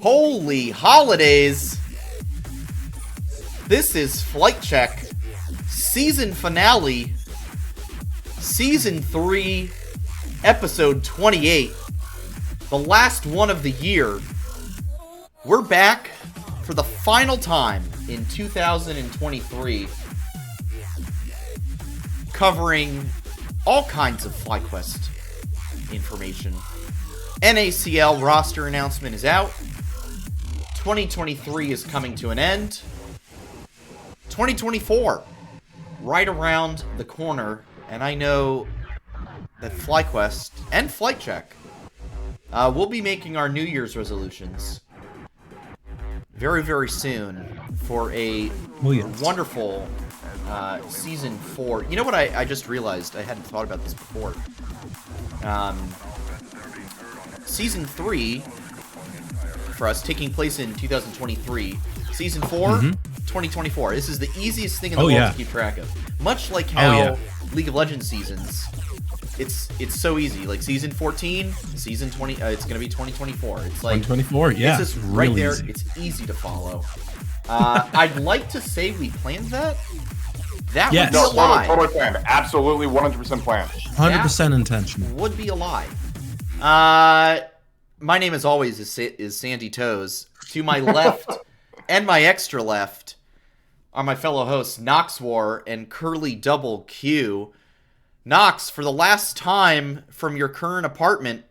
Holy holidays! This is Flight Check, season finale, season 3, episode 28, the last one of the year. We're back for the final time in 2023, covering all kinds of FlyQuest information. NACL roster announcement is out. 2023 is coming to an end. 2024, right around the corner, and I know that FlyQuest and Flight Check will be making our New Year's resolutions very, very soon for a wonderful season 4. You know what I just realized? I hadn't thought about this before. Season 3 for us taking place in 2023. Season 4, 2024. This is the easiest thing in the world to keep track of. Much like how League of Legends seasons, it's so easy. Like season 14, season 20, it's going to be 2024. It's like 2024, yeah. It's just right there. Easy. It's easy to follow. I'd like to say we planned that. That would be a lie. Totally planned. Absolutely 100% planned. 100% intentional. Would be a lie. My name, as always, is Sandy Toes. To my left and my extra left are my fellow hosts, Noxwar and Curly Double Q. Nox, for the last time from your current apartment,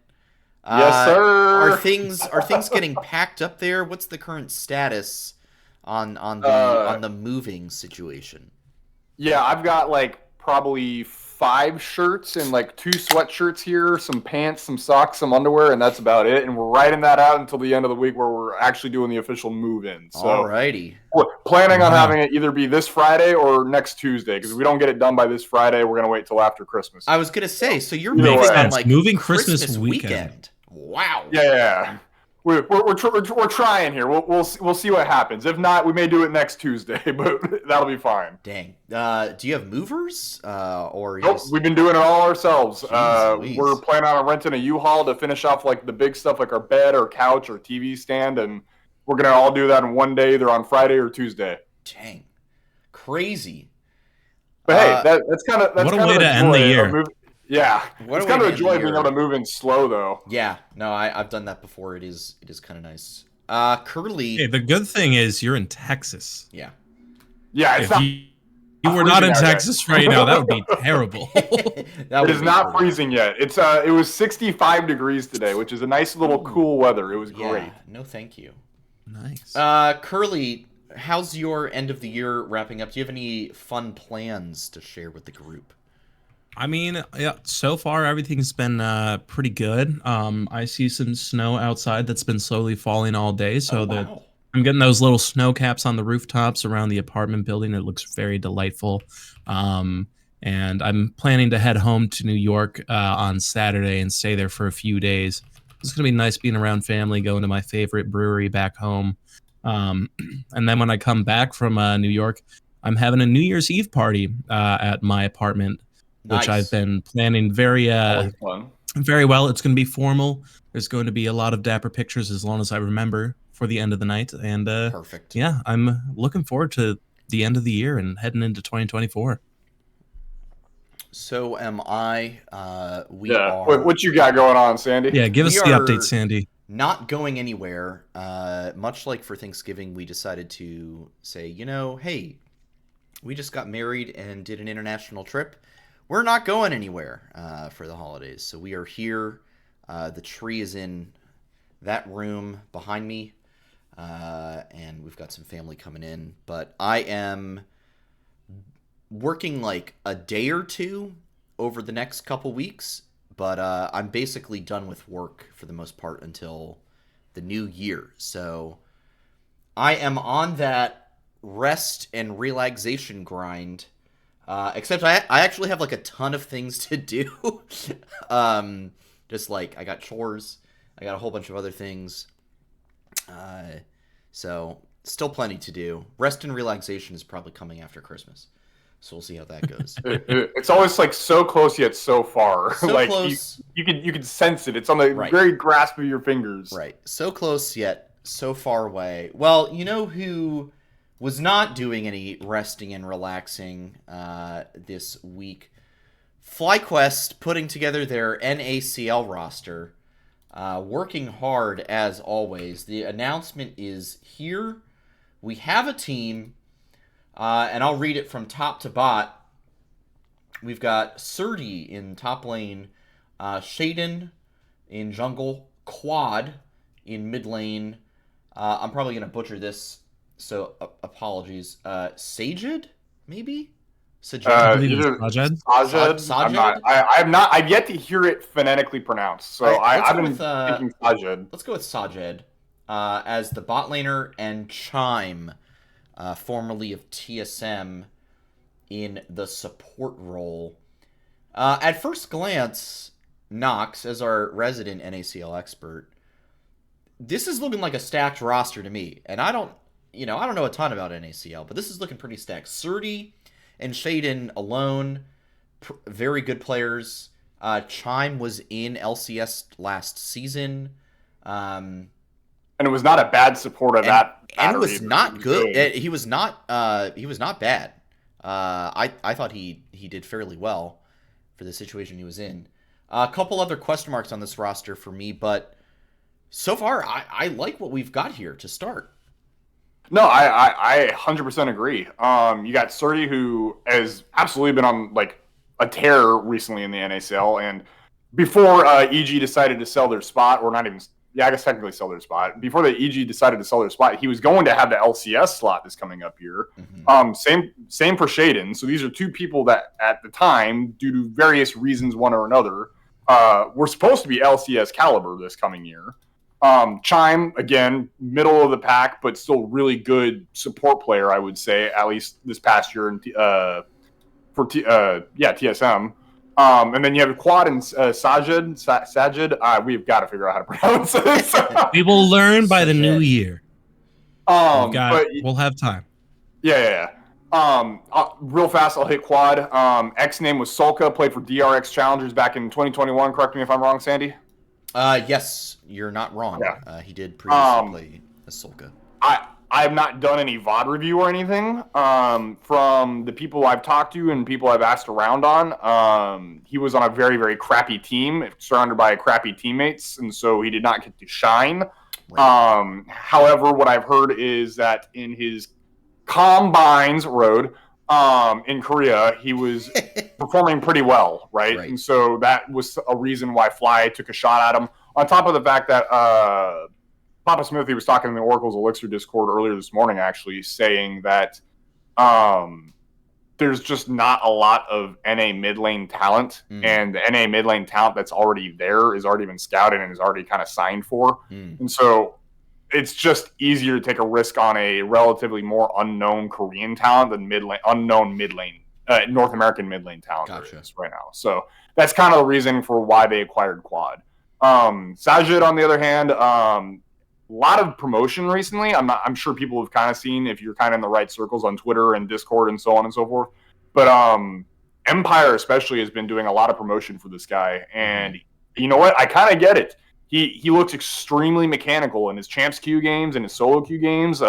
yes, sir. Are things getting packed up there? What's the current status on the moving situation? Yeah, I've got like probably 5 shirts and like 2 sweatshirts here, some pants, some socks, some underwear, and that's about it. And we're writing that out until the end of the week where we're actually doing the official move-in. So alrighty. We're planning on having it either be this Friday or next Tuesday, because if we don't get it done by this Friday, we're going to wait till after Christmas. I was going to say, so you're moving on like moving Christmas weekend. Wow. Yeah. We're trying here. We'll see what happens. If not, we may do it next Tuesday, but that'll be fine. Dang. Do you have movers? Or nope, we've been doing it all ourselves. Jeez. We're planning on renting a U-Haul to finish off like the big stuff, like our bed or couch or TV stand, and we're gonna all do that in one day, either on Friday or Tuesday. Dang, crazy. But hey, that's kind of what a way to end the year. Yeah, it's kind of a joy being able to move in slow, though. Yeah, no, I've done that before. It is kind of nice. Curly. Hey, the good thing is you're in Texas. Yeah. Yeah, it's if you were not in Texas right now, that would be terrible. It is not freezing yet. It was 65 degrees today, which is a nice little cool weather. It was great. No, thank you. Nice. Curly, how's your end of the year wrapping up? Do you have any fun plans to share with the group? I mean, yeah, so far everything's been pretty good. I see some snow outside that's been slowly falling all day, so I'm getting those little snow caps on the rooftops around the apartment building. It looks very delightful. And I'm planning to head home to New York on Saturday and stay there for a few days. It's going to be nice being around family, going to my favorite brewery back home. And then when I come back from New York, I'm having a New Year's Eve party at my apartment. Which I've been planning very well. It's going to be formal. There's going to be a lot of dapper pictures as long as I remember for the end of the night. And perfect. Yeah, I'm looking forward to the end of the year and heading into 2024. So am I. What you got going on, Sandy? Yeah, give us the update, Sandy. Not going anywhere. Much like for Thanksgiving, we decided to say, hey, we just got married and did an international trip. We're not going anywhere for the holidays, so we are here. The tree is in that room behind me, and we've got some family coming in. But I am working like a day or two over the next couple weeks, but I'm basically done with work for the most part until the new year. So I am on that rest and relaxation grind. Except I actually have like a ton of things to do. Just like I got chores, I got a whole bunch of other things. So still plenty to do. Rest and relaxation is probably coming after Christmas. So we'll see how that goes. It's always like so close yet so far. So like close. You can sense it. It's on the very grasp of your fingers. Right. So close yet so far away. Well, you know who was not doing any resting and relaxing this week? FlyQuest putting together their NACL roster, working hard as always. The announcement is here. We have a team, and I'll read it from top to bot. We've got Srtty in top lane, Shieden in jungle, Quad in mid lane. I'm probably going to butcher this, so apologies. Sajid, maybe? I Sajid? believe it's Sajid. Sajid. I've yet to hear it phonetically pronounced, so I've been thinking Sajid. Let's go with Sajid as the bot laner, and Chime, formerly of TSM, in the support role. At first glance, Nox, as our resident NACL expert, this is looking like a stacked roster to me. And I don't know a ton about NACL, but this is looking pretty stacked. Srtty and Shieden alone, very good players. Chime was in LCS last season. And it was not a bad support of that. And was not good. He was not bad. I thought he did fairly well for the situation he was in. A couple other question marks on this roster for me, but so far I like what we've got here to start. No, I 100% agree. You got Srtty, who has absolutely been on like a tear recently in the NACL, and before EG decided to sell their spot, or not even, I guess technically sell their spot. Before the EG decided to sell their spot, he was going to have the LCS slot this coming up year. Mm-hmm. Same for Shieden. So these are two people that at the time, due to various reasons, one or another, were supposed to be LCS caliber this coming year. Chime, again, middle of the pack, but still really good support player, I would say, at least this past year for TSM. And then you have Quad and Sajid. We've got to figure out how to pronounce this. We will learn by the new year. We'll have time. Yeah. Real fast, I'll hit Quad. X name was Sulka, played for DRX Challengers back in 2021. Correct me if I'm wrong, Sandy. Yes, you're not wrong. Yeah. He did previously play as Sulka. I have not done any VOD review or anything. From the people I've talked to and people I've asked around on, he was on a very, very crappy team, surrounded by crappy teammates, and so he did not get to shine. Right. However, what I've heard is that in his Combines road in Korea, he was performing pretty well, right? And so that was a reason why Fly took a shot at him. On top of the fact that Papa Smithy was talking in the Oracle's Elixir Discord earlier this morning, actually, saying that there's just not a lot of NA mid lane talent, and the NA mid lane talent that's already there is already been scouted and is already kind of signed for. And so it's just easier to take a risk on a relatively more unknown Korean talent than unknown mid lane, North American mid lane talent is right now. So that's kind of the reason for why they acquired Quad. Sajid, on the other hand, a lot of promotion recently. I'm sure people have kind of seen if you're kind of in the right circles on Twitter and Discord and so on and so forth. But Empire especially has been doing a lot of promotion for this guy, and you know what? I kind of get it. He looks extremely mechanical in his champs queue games and his solo queue games.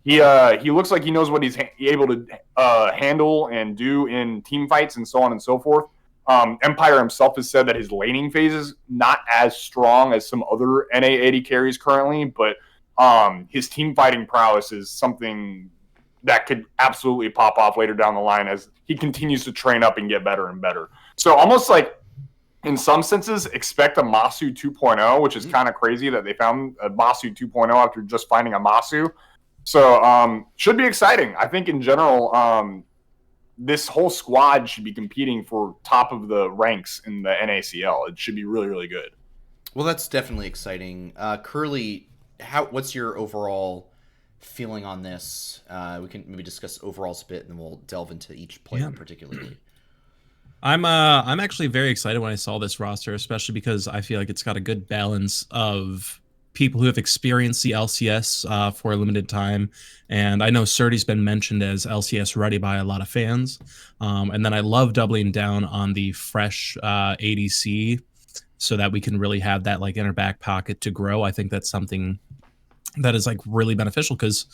He looks like he knows what he's able to handle and do in team fights and so on and so forth. Empire himself has said that his laning phase is not as strong as some other NA 80 carries currently, but his team fighting prowess is something that could absolutely pop off later down the line as he continues to train up and get better and better. So almost like, in some senses, expect a Masu 2.0, which is kind of crazy that they found a Masu 2.0 after just finding a Masu. So should be exciting. I think in general, this whole squad should be competing for top of the ranks in the NACL. It should be really, really good. Well, that's definitely exciting. Curly, what's your overall feeling on this? We can maybe discuss overalls a bit, and then we'll delve into each player particularly. I'm actually very excited when I saw this roster, especially because I feel like it's got a good balance of people who have experienced the LCS for a limited time. And I know Srtty's been mentioned as LCS ready by a lot of fans. And then I love doubling down on the fresh ADC so that we can really have that like inner back pocket to grow. I think that's something that is like really beneficial because,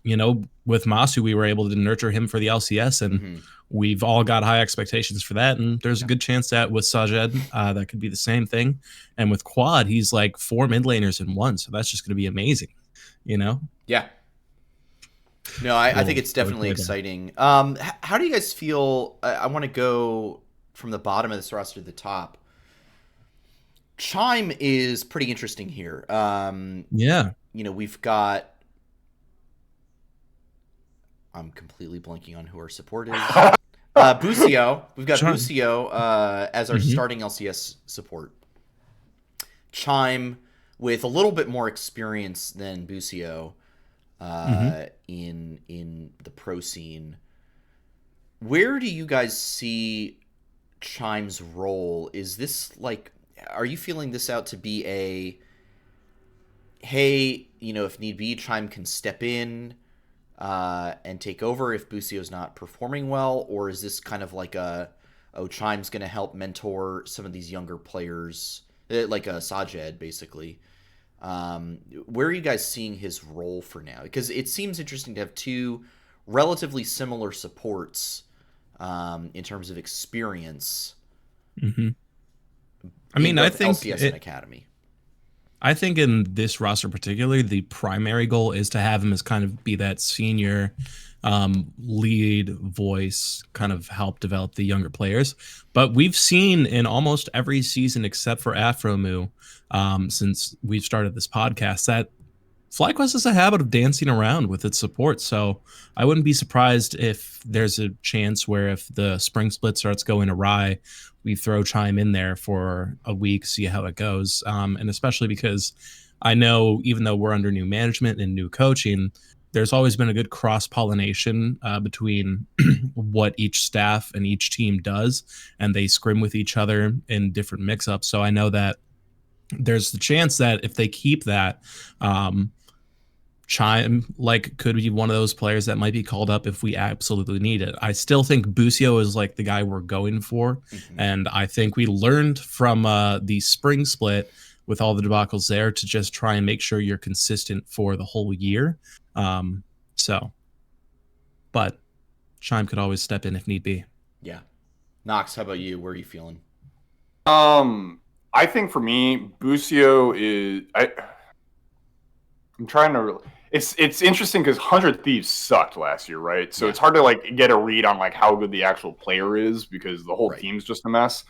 with Masu, we were able to nurture him for the LCS, and we've all got high expectations for that. And there's a good chance that with Sajed, that could be the same thing. And with Quad, he's like 4 mid laners in one. So that's just going to be amazing, Yeah. No, I think it's definitely exciting. How do you guys feel? I want to go from the bottom of this roster to the top. Chime is pretty interesting here. Yeah. We've got... I'm completely blanking on who our support is. Busio. We've got Busio as our starting LCS support. Chime with a little bit more experience than Busio in the pro scene. Where do you guys see Chime's role? Is this like... Are you feeling this out to be a... Hey, if need be, Chime can step in and take over if Busio's not performing well, or is this kind of like Chime's going to help mentor some of these younger players, like a Sajed, basically? Where are you guys seeing his role for now? Because it seems interesting to have two relatively similar supports in terms of experience. I mean, I think LCS and Academy. I think in this roster particularly, the primary goal is to have him as kind of be that senior lead voice, kind of help develop the younger players. But we've seen in almost every season except for Afromu, since we've started this podcast, that FlyQuest has a habit of dancing around with its support. So I wouldn't be surprised if there's a chance where if the spring split starts going awry, we throw Chime in there for a week, see how it goes. And especially because I know even though we're under new management and new coaching, there's always been a good cross-pollination between what each staff and each team does, and they scrim with each other in different mix-ups. So I know that there's the chance that if they keep that, Chime could be one of those players that might be called up if we absolutely need it. I still think Busio is like the guy we're going for, and I think we learned from the spring split with all the debacles there to just try and make sure you're consistent for the whole year. But Chime could always step in if need be. Yeah. Knox, how about you? Where are you feeling? I think for me, Busio is... I'm trying to... It's interesting because 100 Thieves sucked last year, right? So it's hard to get a read on how good the actual player is because the whole team's just a mess.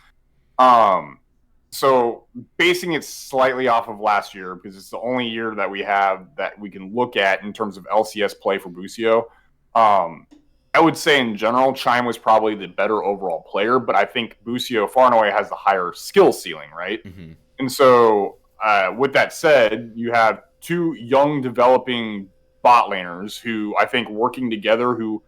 So basing it slightly off of last year, because it's the only year that we have that we can look at in terms of LCS play for Busio, I would say in general, Chime was probably the better overall player, but I think Busio far and away has the higher skill ceiling, right? And so with that said, you have two young developing bot laners who I think working together who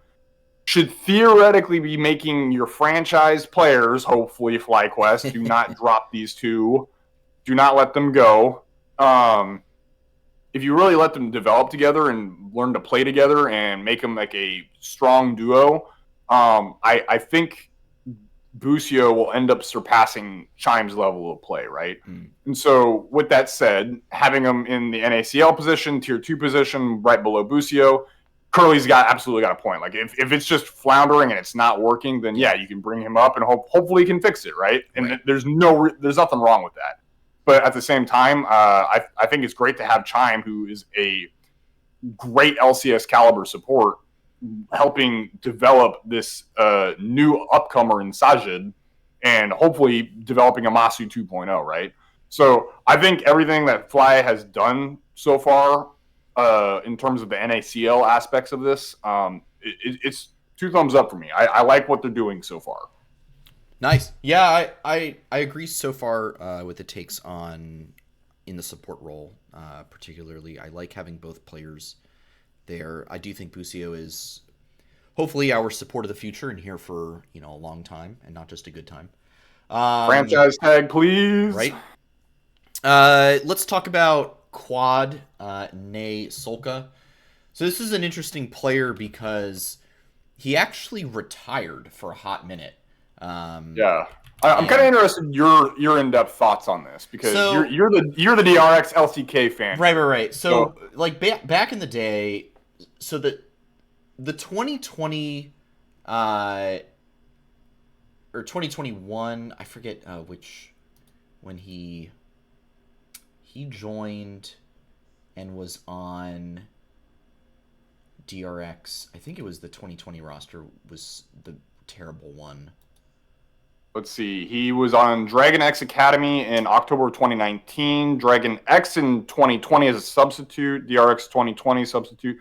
should theoretically be making your franchise players, hopefully FlyQuest, do not drop these two. Do not let them go. If you really let them develop together and learn to play together and make them like a strong duo, I think Busio will end up surpassing Chime's level of play, right? And so with that said, having him in the NACL position, tier 2 position, right below Busio, Curly's absolutely got a point. If it's just floundering and it's not working, then yeah, you can bring him up and hopefully he can fix it, right? And there's nothing wrong with that. But at the same time, I think it's great to have Chime, who is a great LCS caliber support, helping develop this new upcomer in Sajid and hopefully developing a Masu 2.0, right? So I think everything that Fly has done so far in terms of the NACL aspects of this, it's 2 thumbs up for me. I like what they're doing so far. Nice. Yeah, I agree so far with the takes on in the support role, particularly. I like having both players there. I do think Busio is hopefully our support of the future and here for a long time and not just a good time. Franchise tag, please. Right. Let's talk about Quad, NA Solka. So this is an interesting player because he actually retired for a hot minute. I'm kind of interested in your in-depth thoughts on this because you're the DRX LCK fan. Right. So like back in the day, so the 2020 or 2021, I forget when he joined and was on DRX. I think it was the 2020 roster was the terrible one. Let's see. He was on Dragon X Academy in October of 2019, Dragon X in 2020 as a substitute, DRX 2020 substitute,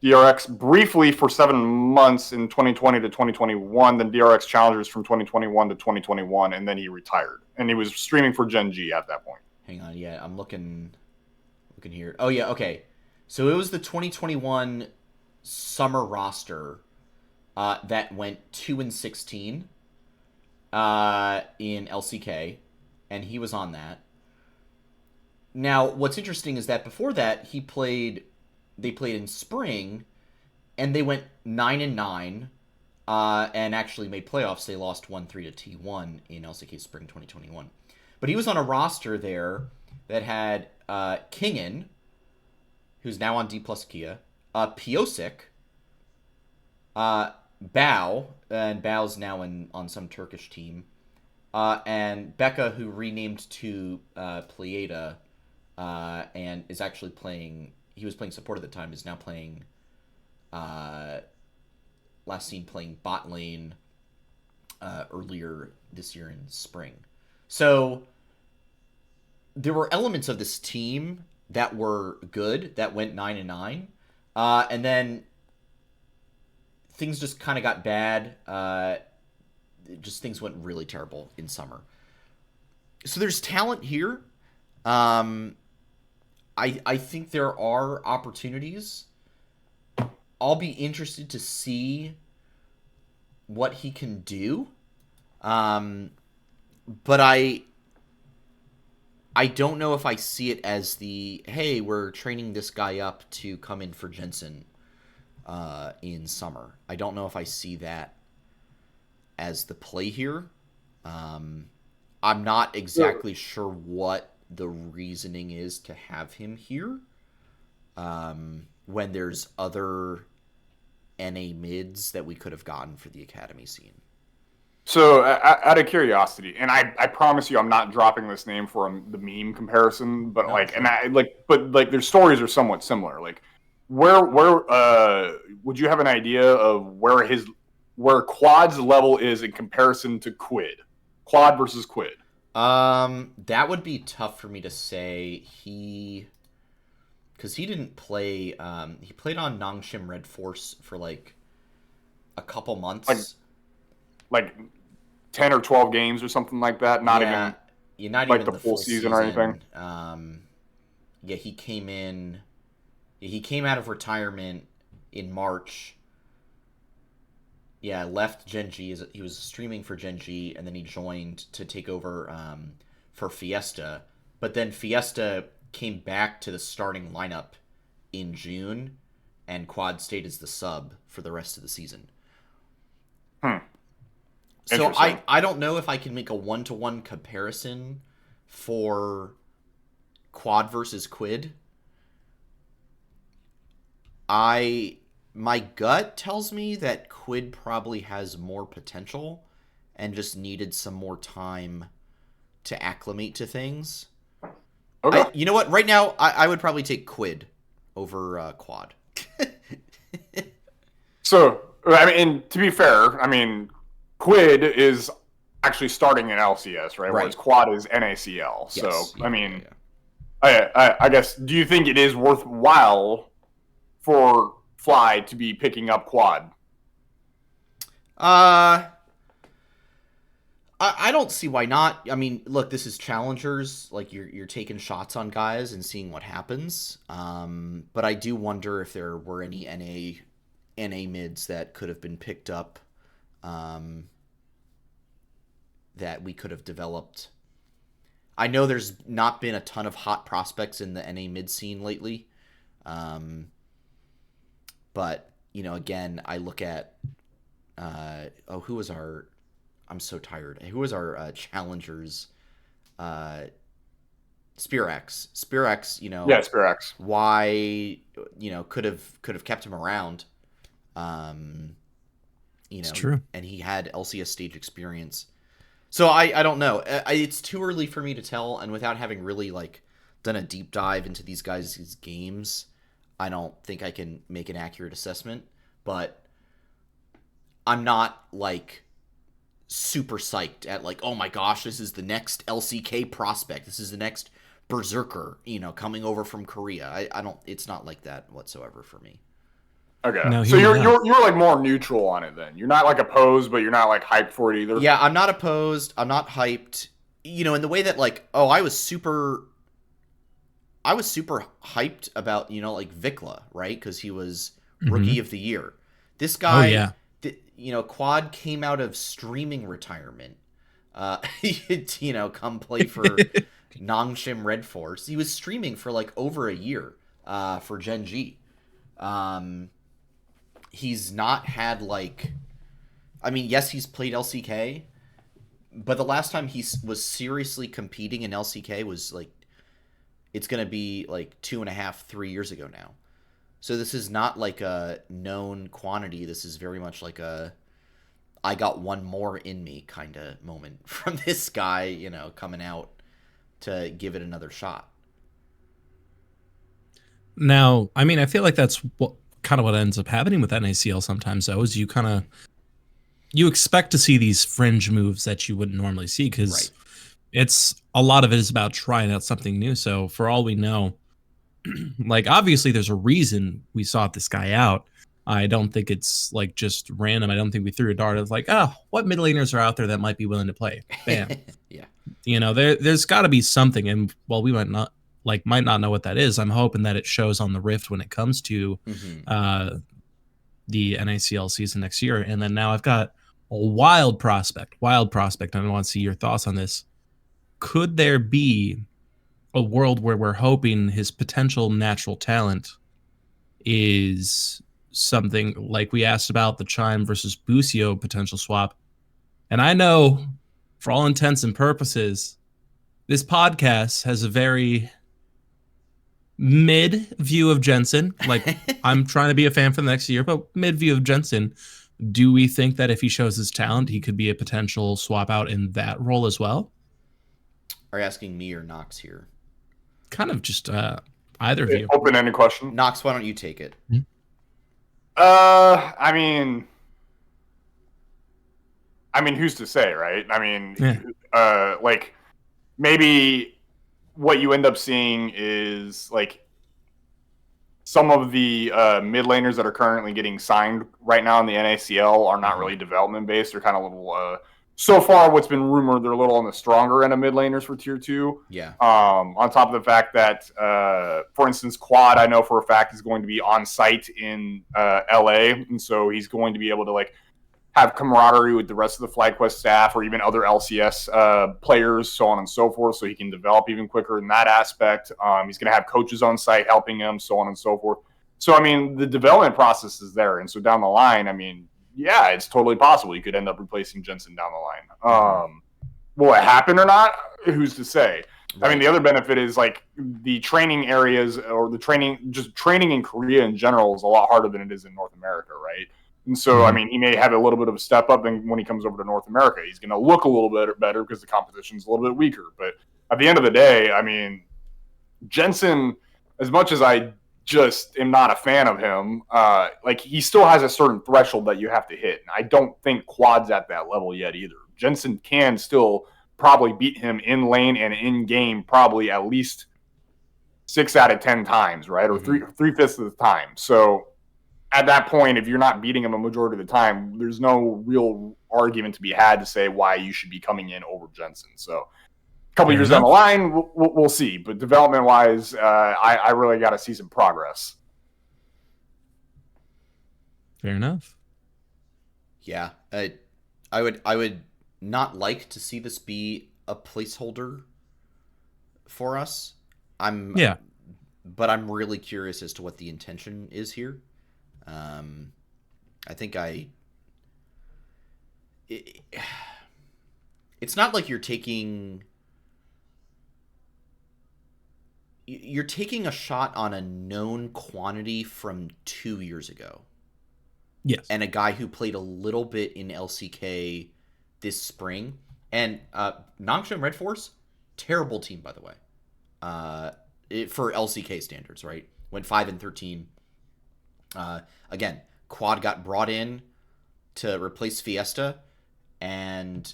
DRX briefly for 7 months in 2020 to 2021, then DRX Challengers from 2021 to 2021, and then he retired. And he was streaming for Gen G at that point. Hang on, yeah, I'm looking here. Oh yeah, okay. So it was the 2021 summer roster that went 2-16 in LCK, and he was on that. Now, what's interesting is that before that, they played in spring, and they went 9-9, and actually made playoffs. They lost 1-3 to T1 in LCK Spring 2021. But he was on a roster there that had Kingen, who's now on D plus Kia, Piosik, Bao, and Bao's now on some Turkish team, and Becca, who renamed to Pleiada, and is actually playing. He was playing support at the time. Is now playing. Last seen playing bot lane earlier this year in spring. So there were elements of this team that were good that went 9-9, and then things just kind of got bad. Just things went really terrible in summer. So there's talent here. I think there are opportunities. I'll be interested to see what he can do. But I don't know if I see it as hey, we're training this guy up to come in for Jensen in summer. I don't know if I see that as the play here. I'm not exactly sure what the reasoning is to have him here when there's other NA mids that we could have gotten for the academy scene. So, out of curiosity, and I promise you, I'm not dropping this name for the meme comparison, but their stories are somewhat similar. Like, where would you have an idea of where Quad's level is in comparison to Quid? Quad versus Quid. That would be tough for me to say. Because he didn't play. He played on Nongshim Red Force for like a couple months, like 10 or 12 games or something like that. Not even the full season or anything. Yeah, he came in. He came out of retirement in March. Yeah, left Gen G. He was streaming for Gen G, and then he joined to take over for Fiesta. But then Fiesta came back to the starting lineup in June, and Quad stayed as the sub for the rest of the season. So I don't know if I can make a one-to-one comparison for Quad versus Quid. My gut tells me that Quid probably has more potential and just needed some more time to acclimate to things. Okay. You know what? Right now, I would probably take Quid over Quad. So, I mean, to be fair, I mean, Quid is actually starting in LCS, right? Whereas Quad is NACL. Yes. So, yeah, I mean, I guess, do you think it is worthwhile for Fly to be picking up Quad? I don't see why not. I mean, look, this is challengers. Like you're taking shots on guys and seeing what happens. But I do wonder if there were any NA mids that could have been picked up, that we could have developed. I know there's not been a ton of hot prospects in the NA mid scene lately. But, you know, again, I look at, who was our I'm so tired. Who was our challengers? Spearax, Yeah, Spirax. why, could have kept him around. It's true. And he had LCS stage experience. So I don't know. It's too early for me to tell, and without having really like done a deep dive into these guys' games, I don't think I can make an accurate assessment. But I'm not like super psyched at like, oh my gosh, this is the next LCK prospect. This is the next Berserker, coming over from Korea. I don't. It's not like that whatsoever for me. Okay, No, so you're like more neutral on it then. You're not like opposed, but you're not like hyped for it either. Yeah, I'm not opposed. I'm not hyped. In the way that like, oh, I was super hyped about like Vikla, right? Because he was rookie of the year. This guy, Quad came out of streaming retirement. Come play for Nongshim Red Force. He was streaming for like over a year for Gen G. He's not had like, I mean, yes, he's played LCK, but the last time he was seriously competing in LCK was like, it's going to be like 2.5, 3 years ago now. So this is not like a known quantity. This is very much like I got one more in me kind of moment from this guy, coming out to give it another shot. Now, I mean, I feel like that's kind of what ends up happening with NACL sometimes, though, is you expect to see these fringe moves that you wouldn't normally see, because it's a lot of it is about trying out something new. So for all we know, like obviously there's a reason we sought this guy out. I don't think it's like just random. I don't think we threw a dart of like, oh, what mid laners are out there that might be willing to play? Bam. Yeah. There's got to be something, and while we might not know what that is, I'm hoping that it shows on the Rift when it comes to the NACL season next year. And then now I've got a wild prospect. I want to see your thoughts on this. Could there be a world where we're hoping his potential natural talent is something like we asked about the Chime versus Busio potential swap? And I know, for all intents and purposes, this podcast has a very mid view of Jensen. Like, I'm trying to be a fan for the next year, but mid view of Jensen. Do we think that if he shows his talent, he could be a potential swap out in that role as well? Are you asking me or Nox here? Kind of just either of you. Open-ended question. Nox, why don't you take it? I mean, who's to say, right? I mean, like maybe what you end up seeing is like some of the mid laners that are currently getting signed right now in the NACL are not really development based. They're kind of little. So far, what's been rumored, they're a little on the stronger end of mid laners for tier 2. Yeah. On top of the fact that, for instance, Quad, I know for a fact is going to be on site in LA, and so he's going to be able to like have camaraderie with the rest of the FlyQuest staff or even other LCS players, so on and so forth, so he can develop even quicker in that aspect. He's going to have coaches on site helping him, so on and so forth. So, I mean, the development process is there, and so down the line, I mean, yeah, it's totally possible you could end up replacing Jensen down the line. Will it happen or not? Who's to say? Right. I mean, the other benefit is like the training areas or just training in Korea in general is a lot harder than it is in North America, right? And so, I mean, he may have a little bit of a step up when he comes over to North America. He's going to look a little bit better because the competition's a little bit weaker. But at the end of the day, I mean, Jensen, as much as I just am not a fan of him, like he still has a certain threshold that you have to hit. And I don't think Quad's at that level yet either. Jensen can still probably beat him in lane and in game probably at least 6 out of 10 times, right? Or 3/5 of the time. So at that point, if you're not beating him a majority of the time, there's no real argument to be had to say why you should be coming in over Jensen. So a couple years down the line, we'll see. But development-wise, I really got to see some progress. Fair enough. Yeah, I would not like to see this be a placeholder for us. But I'm really curious as to what the intention is here. I think it's not like you're taking a shot on a known quantity from 2 years ago. Yes. And a guy who played a little bit in LCK this spring. And Nongshim Red Force, terrible team, by the way. For LCK standards, right? Went 5-13. Again, Quad got brought in to replace Fiesta, and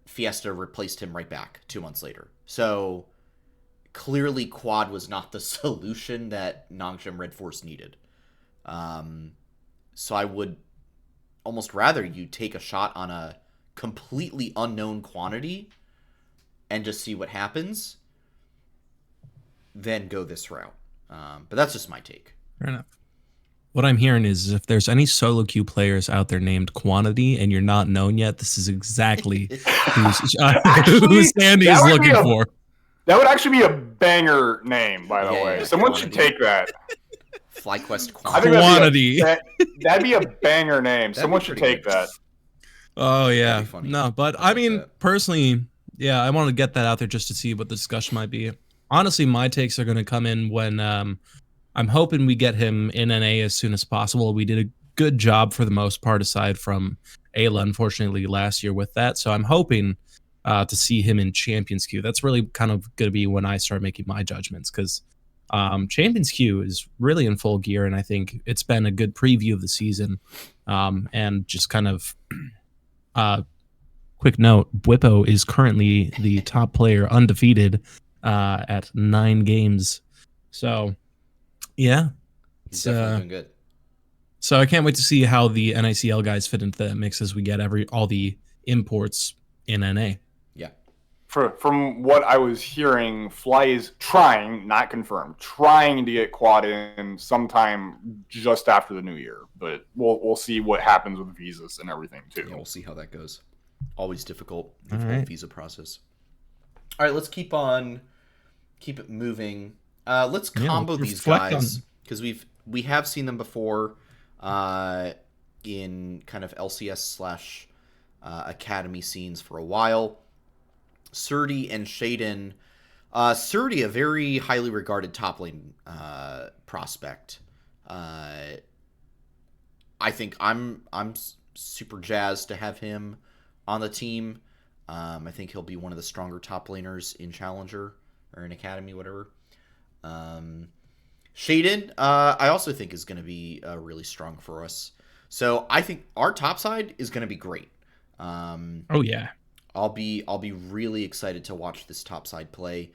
Fiesta replaced him right back 2 months later. So clearly Quad was not the solution that Nongshim Red Force needed. So I would almost rather you take a shot on a completely unknown quantity and just see what happens than go this route. But that's just my take. Fair enough. What I'm hearing is if there's any solo queue players out there named Quantity and you're not known yet, this is exactly who Sandy is looking for. That would actually be a banger name, by the way. Someone should take that. FlyQuest Quantity. That'd be a banger name. Someone should take that. Oh, yeah. No, but I mean, personally, yeah, I want to get that out there just to see what the discussion might be. Honestly, my takes are going to come in when I'm hoping we get him in NA as soon as possible. We did a good job for the most part, aside from Ayla, unfortunately, last year with that. So I'm hoping to see him in Champions Queue. That's really kind of going to be when I start making my judgments, because Champions Queue is really in full gear, and I think it's been a good preview of the season. And just kind of quick note, Bwipo is currently the top player undefeated at 9 games. So, yeah. He's definitely doing good. So I can't wait to see how the NACL guys fit into that mix as we get all the imports in NA. Yeah. From what I was hearing, Fly is trying, not confirmed, trying to get Quad in sometime just after the new year. But we'll see what happens with visas and everything too. Yeah, we'll see how that goes. Always difficult visa process. All right, let's keep it moving. Let's combo these guys because we have seen them before in kind of LCS / academy scenes for a while. Srtty and Shieden. Srtty, a very highly regarded top lane prospect. I think I'm super jazzed to have him on the team. I think he'll be one of the stronger top laners in Challenger or in Academy, whatever. Shieden, I also think is going to be really strong for us. So I think our top side is going to be great. Oh yeah, I'll be really excited to watch this top side play.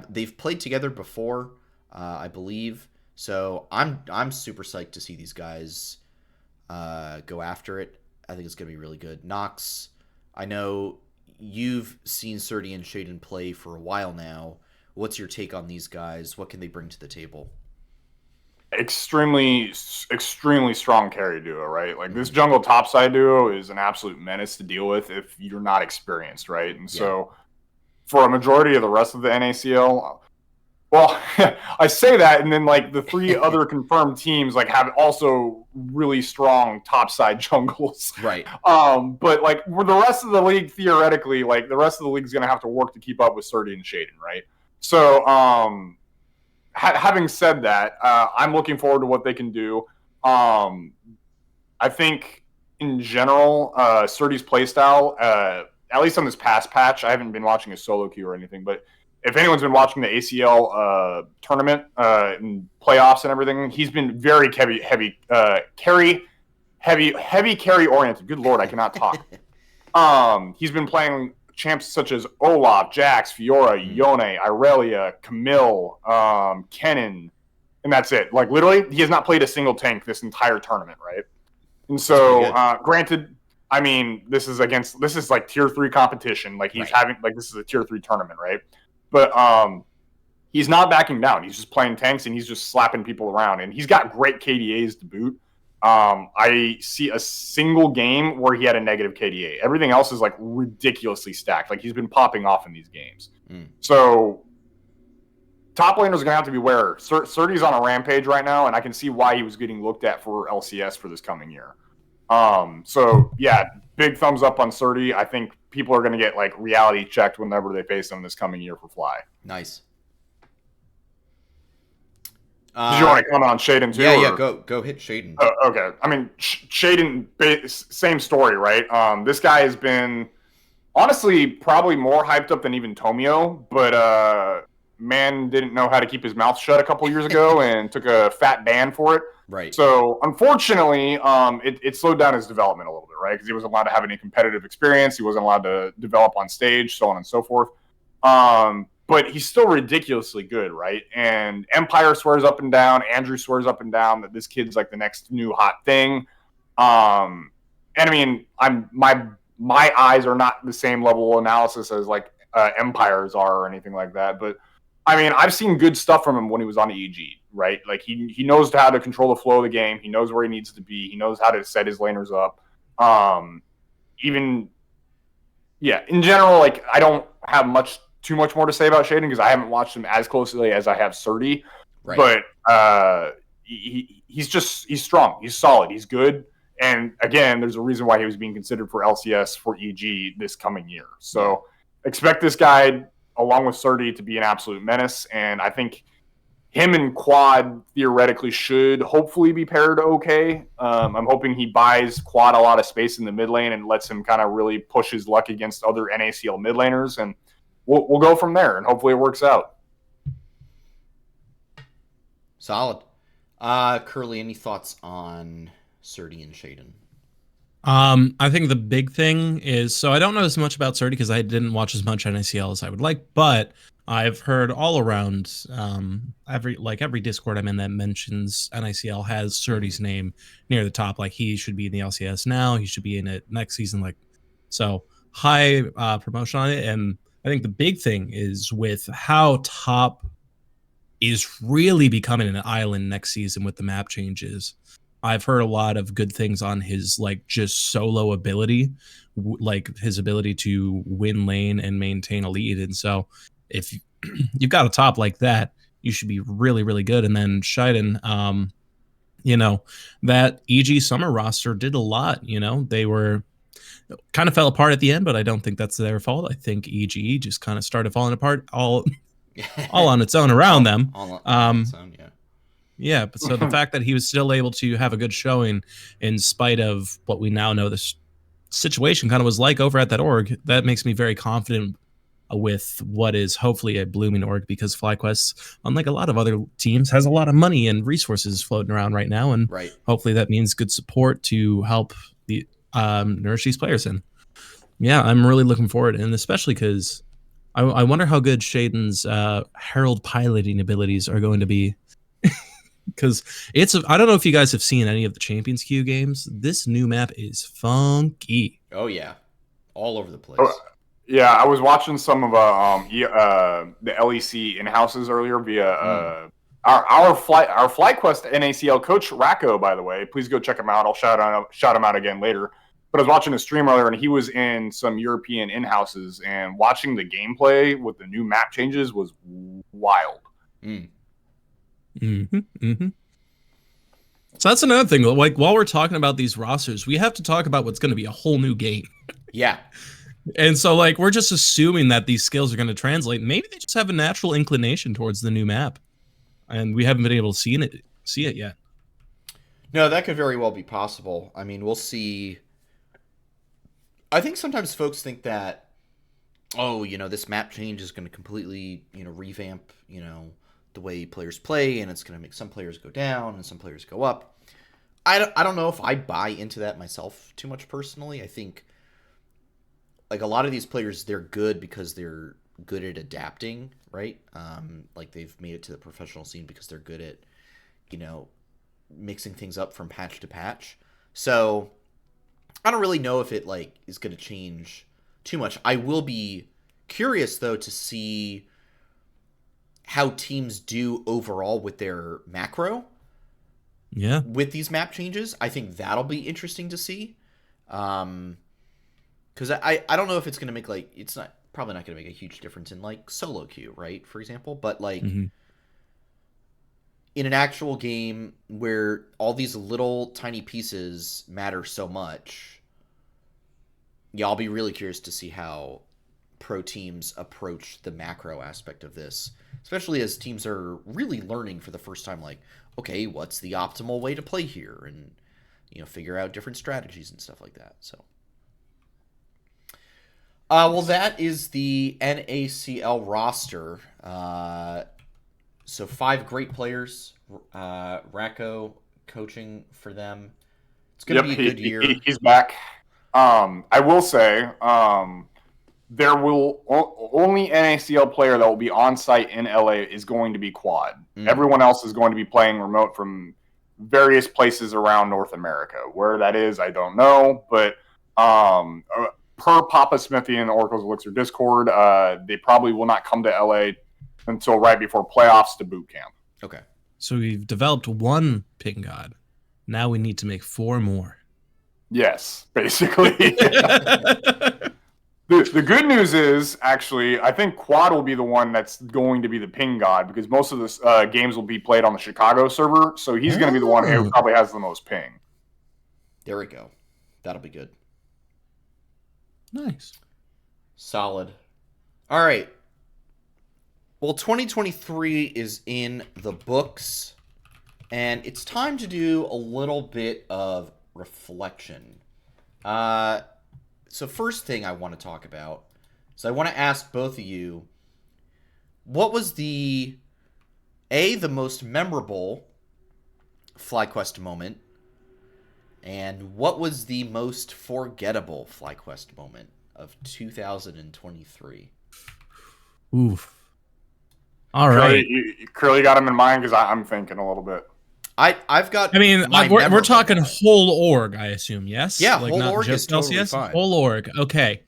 They've played together before, I believe. So I'm super psyched to see these guys go after it. I think it's going to be really good. Nox, I know you've seen Srtty and Shieden play for a while now. What's your take on these guys? What can they bring to the table? Extremely strong carry duo, right? Like this jungle topside duo is an absolute menace to deal with if you're not experienced, right? And so for a majority of the rest of the NACL, well, I say that, and then like the 3 other confirmed teams like have also really strong topside jungles, right? But like for the rest of the league, theoretically, like the rest of the league is going to have to work to keep up with Srtty and Shieden, right? So, having said that, I'm looking forward to what they can do. I think in general, Srtty's playstyle, at least on this past patch, I haven't been watching a solo queue or anything, but if anyone's been watching the ACL tournament and playoffs and everything, he's been very heavy carry oriented. Good Lord, I cannot talk. He's been playing champs such as Olaf, Jax, Fiora, Yone, Irelia, Camille, Kennen, and that's it. Like literally, he has not played a single tank this entire tournament, right? And so, granted, I mean, this is like tier 3 competition. Like he's having this is a tier 3 tournament, right? But he's not backing down. He's just playing tanks and he's just slapping people around, and he's got great KDAs to boot. I see a single game where he had a negative KDA. Everything else is like ridiculously stacked. Like he's been popping off in these games. So top laners are gonna have to be aware. Srtty's on a rampage right now, and I can see why he was getting looked at for LCS for this coming year. So yeah, big thumbs up on Srtty. I think people are going to get like reality checked whenever they face him this coming year for Fly. Nice. Did you want to comment on Shieden too? Yeah, go hit Shieden. Okay. I mean, Shieden, same story, right? This guy has been honestly probably more hyped up than even Tomio, but man didn't know how to keep his mouth shut a couple years ago and took a fat ban for it. Right. So unfortunately, it slowed down his development a little bit, right? Because he wasn't allowed to have any competitive experience. He wasn't allowed to develop on stage, so on and so forth. But he's still ridiculously good, right? And Empire swears up and down. Andrew swears up and down that this kid's like the next new hot thing. And I mean, my eyes are not the same level of analysis as like Empire's are or anything like that. But I mean, I've seen good stuff from him when he was on the EG, right? Like he knows how to control the flow of the game. He knows where he needs to be. He knows how to set his laners up. In general, like I don't have too much more to say about Shieden because I haven't watched him as closely as I have Srtty. Right. But he's strong. He's solid. He's good. And again, there's a reason why he was being considered for LCS for EG this coming year. So expect this guy, along with Srtty, to be an absolute menace. And I think him and Quad theoretically should hopefully be paired okay. I'm hoping he buys Quad a lot of space in the mid lane and lets him kind of really push his luck against other NACL mid laners. And we'll go from there, and hopefully it works out. Solid. Curly, any thoughts on Srtty and Shieden? I think the big thing is, so I don't know as much about Srtty because I didn't watch as much NACL as I would like, but I've heard all around every Discord I'm in that mentions NACL has Srtty's name near the top. Like he should be in the LCS now, he should be in it next season. Like, so high promotion on it. And I think the big thing is with how top is really becoming an island next season with the map changes. I've heard a lot of good things on his like just solo ability, like his ability to win lane and maintain a lead. And so if you've got a top like that, you should be really, really good. And then Shieden, that EG summer roster did a lot. They were kind of fell apart at the end, but I don't think that's their fault. I think EG just kind of started falling apart all on its own around them. On its own, yeah. Yeah, but so the fact that he was still able to have a good showing in spite of what we now know this situation kind of was like over at that org, that makes me very confident with what is hopefully a blooming org, because FlyQuest, unlike a lot of other teams, has a lot of money and resources floating around right now, and hopefully that means good support to help the nourish these players. And yeah, I'm really looking forward, and especially because I wonder how good Shaiden's Herald piloting abilities are going to be. Because I don't know if you guys have seen any of the Champions Queue games. This new map is funky. Oh yeah, all over the place. Yeah, I was watching some of the LEC in-houses earlier via our FlyQuest NACL coach Racco, by the way. Please go check him out. I'll shout him out again later. But I was watching a stream earlier, and he was in some European in-houses, and watching the gameplay with the new map changes was wild. So that's another thing. Like, while we're talking about these rosters, we have to talk about what's going to be a whole new game. Yeah. And so, like, we're just assuming that these skills are going to translate. Maybe they just have a natural inclination towards the new map, and we haven't been able to see it yet. No, that could very well be possible. I mean, we'll see. I think sometimes folks think that, this map change is going to completely, revamp, the way players play, and it's going to make some players go down and some players go up. I don't know if I buy into that myself too much personally. I think like a lot of these players, they're good because they're good at adapting, right? Like they've made it to the professional scene because they're good at, mixing things up from patch to patch. So I don't really know if it like is going to change too much. I will be curious though to see how teams do overall with their macro. Yeah. With these map changes, I think that'll be interesting to see. Because I don't know if it's going to make like, it's probably not going to make a huge difference in like solo queue, right? For example, but like in an actual game where all these little tiny pieces matter so much, Yeah, I'll be really curious to see how pro teams approach the macro aspect of this, especially as teams are really learning for the first time, like, okay, what's the optimal way to play here, and figure out different strategies and stuff like that. So, well, that is the NACL roster. So 5 great players. Racco coaching for them. It's going to be a good year. He's back. I will say, there will only NACL player that will be on site in LA is going to be quad. Everyone else is going to be playing remote from various places around North America. Where that is, I don't know. But per Papa Smithy and Oracle's Elixir Discord, they probably will not come to LA until right before playoffs to boot camp. Okay. So we've developed 1 ping god. Now we need to make 4 more. Yes, basically. The good news is, actually, I think Quad will be the one that's going to be the ping god, because most of the games will be played on the Chicago server, so he's going to be the one who probably has the most ping. There we go. That'll be good. Nice. Solid. All right. Well, 2023 is in the books, and it's time to do a little bit of reflection. So first thing I want to talk about is I want to ask both of you, what was the most memorable FlyQuest moment, and what was the most forgettable FlyQuest moment of 2023? Oof. All right. Curly got him in mind, because I'm thinking a little bit. I've got. I mean, we're talking whole org, I assume. Yes. Yeah, like whole not org just is totally LCS? fine. Whole org. Okay.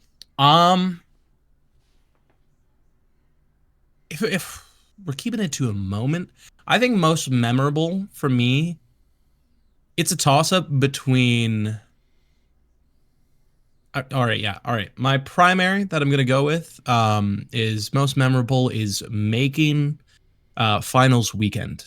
If we're keeping it to a moment, I think most memorable for me, it's a toss up between. All right. My primary that I'm gonna go with is most memorable is making finals weekend.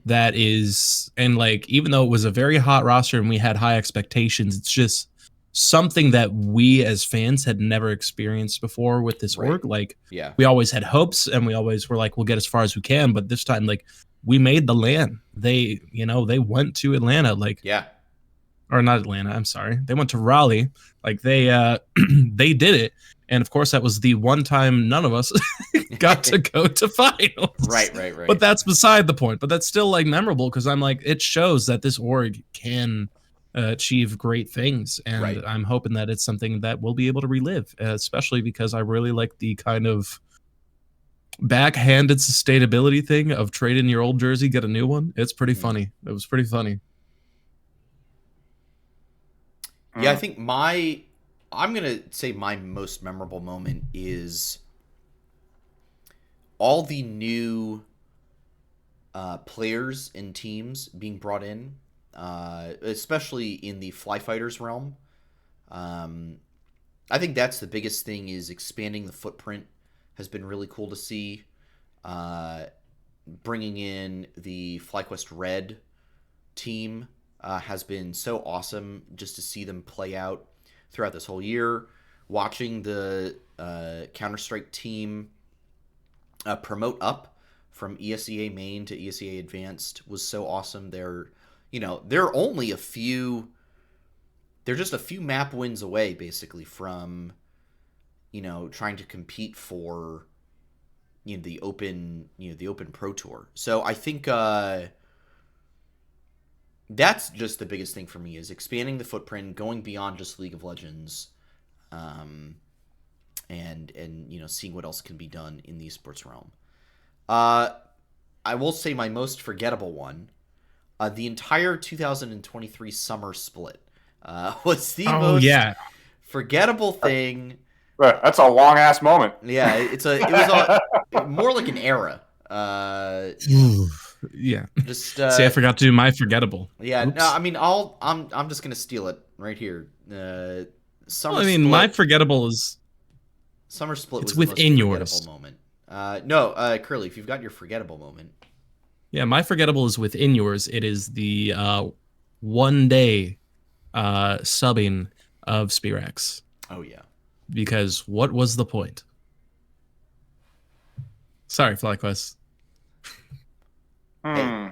That is, and like, even though it was a very hot roster and we had high expectations, it's just something that we as fans had never experienced before with this org. Like, yeah, we always had hopes and we always were like, we'll get as far as we can, but this time, like, we made the LAN. They went to Atlanta, like, or not Atlanta, I'm sorry, they went to Raleigh, like, they they did it. And of course, that was the one time none of us got to go to finals. Right. But that's beside the point. But that's still, like, memorable, because I'm like, it shows that this org can achieve great things. And I'm hoping that it's something that we'll be able to relive, especially because I really like the kind of backhanded sustainability thing of trade in your old jersey, get a new one. It's pretty funny. It was pretty funny. Yeah, I think I'm going to say my most memorable moment is all the new players and teams being brought in, especially in the Fly Fighters realm. I think that's the biggest thing, is expanding the footprint has been really cool to see. Bringing in the FlyQuest Red team has been so awesome, just to see them play out throughout this whole year. Watching the Counter-Strike team promote up from ESEA main to ESEA advanced was so awesome. They're only they're just a few map wins away, basically, from trying to compete for the open pro tour. So I think that's just the biggest thing for me, is expanding the footprint, going beyond just League of Legends, and seeing what else can be done in the esports realm. I will say my most forgettable one, the entire 2023 summer split, was the most forgettable thing. That's a long ass moment. Yeah, it was more like an era. Yeah. Just see, I forgot to do my forgettable. Yeah. Oops. No, I mean, I'm just gonna steal it right here. Summer. Well, I mean, split, my forgettable is summer split. It's was within the most yours. forgettable moment. No, Curly, if you've got your forgettable moment. Yeah, my forgettable is within yours. It is the 1 day subbing of Spirax. Oh yeah. Because what was the point? Sorry, FlyQuest. Hey,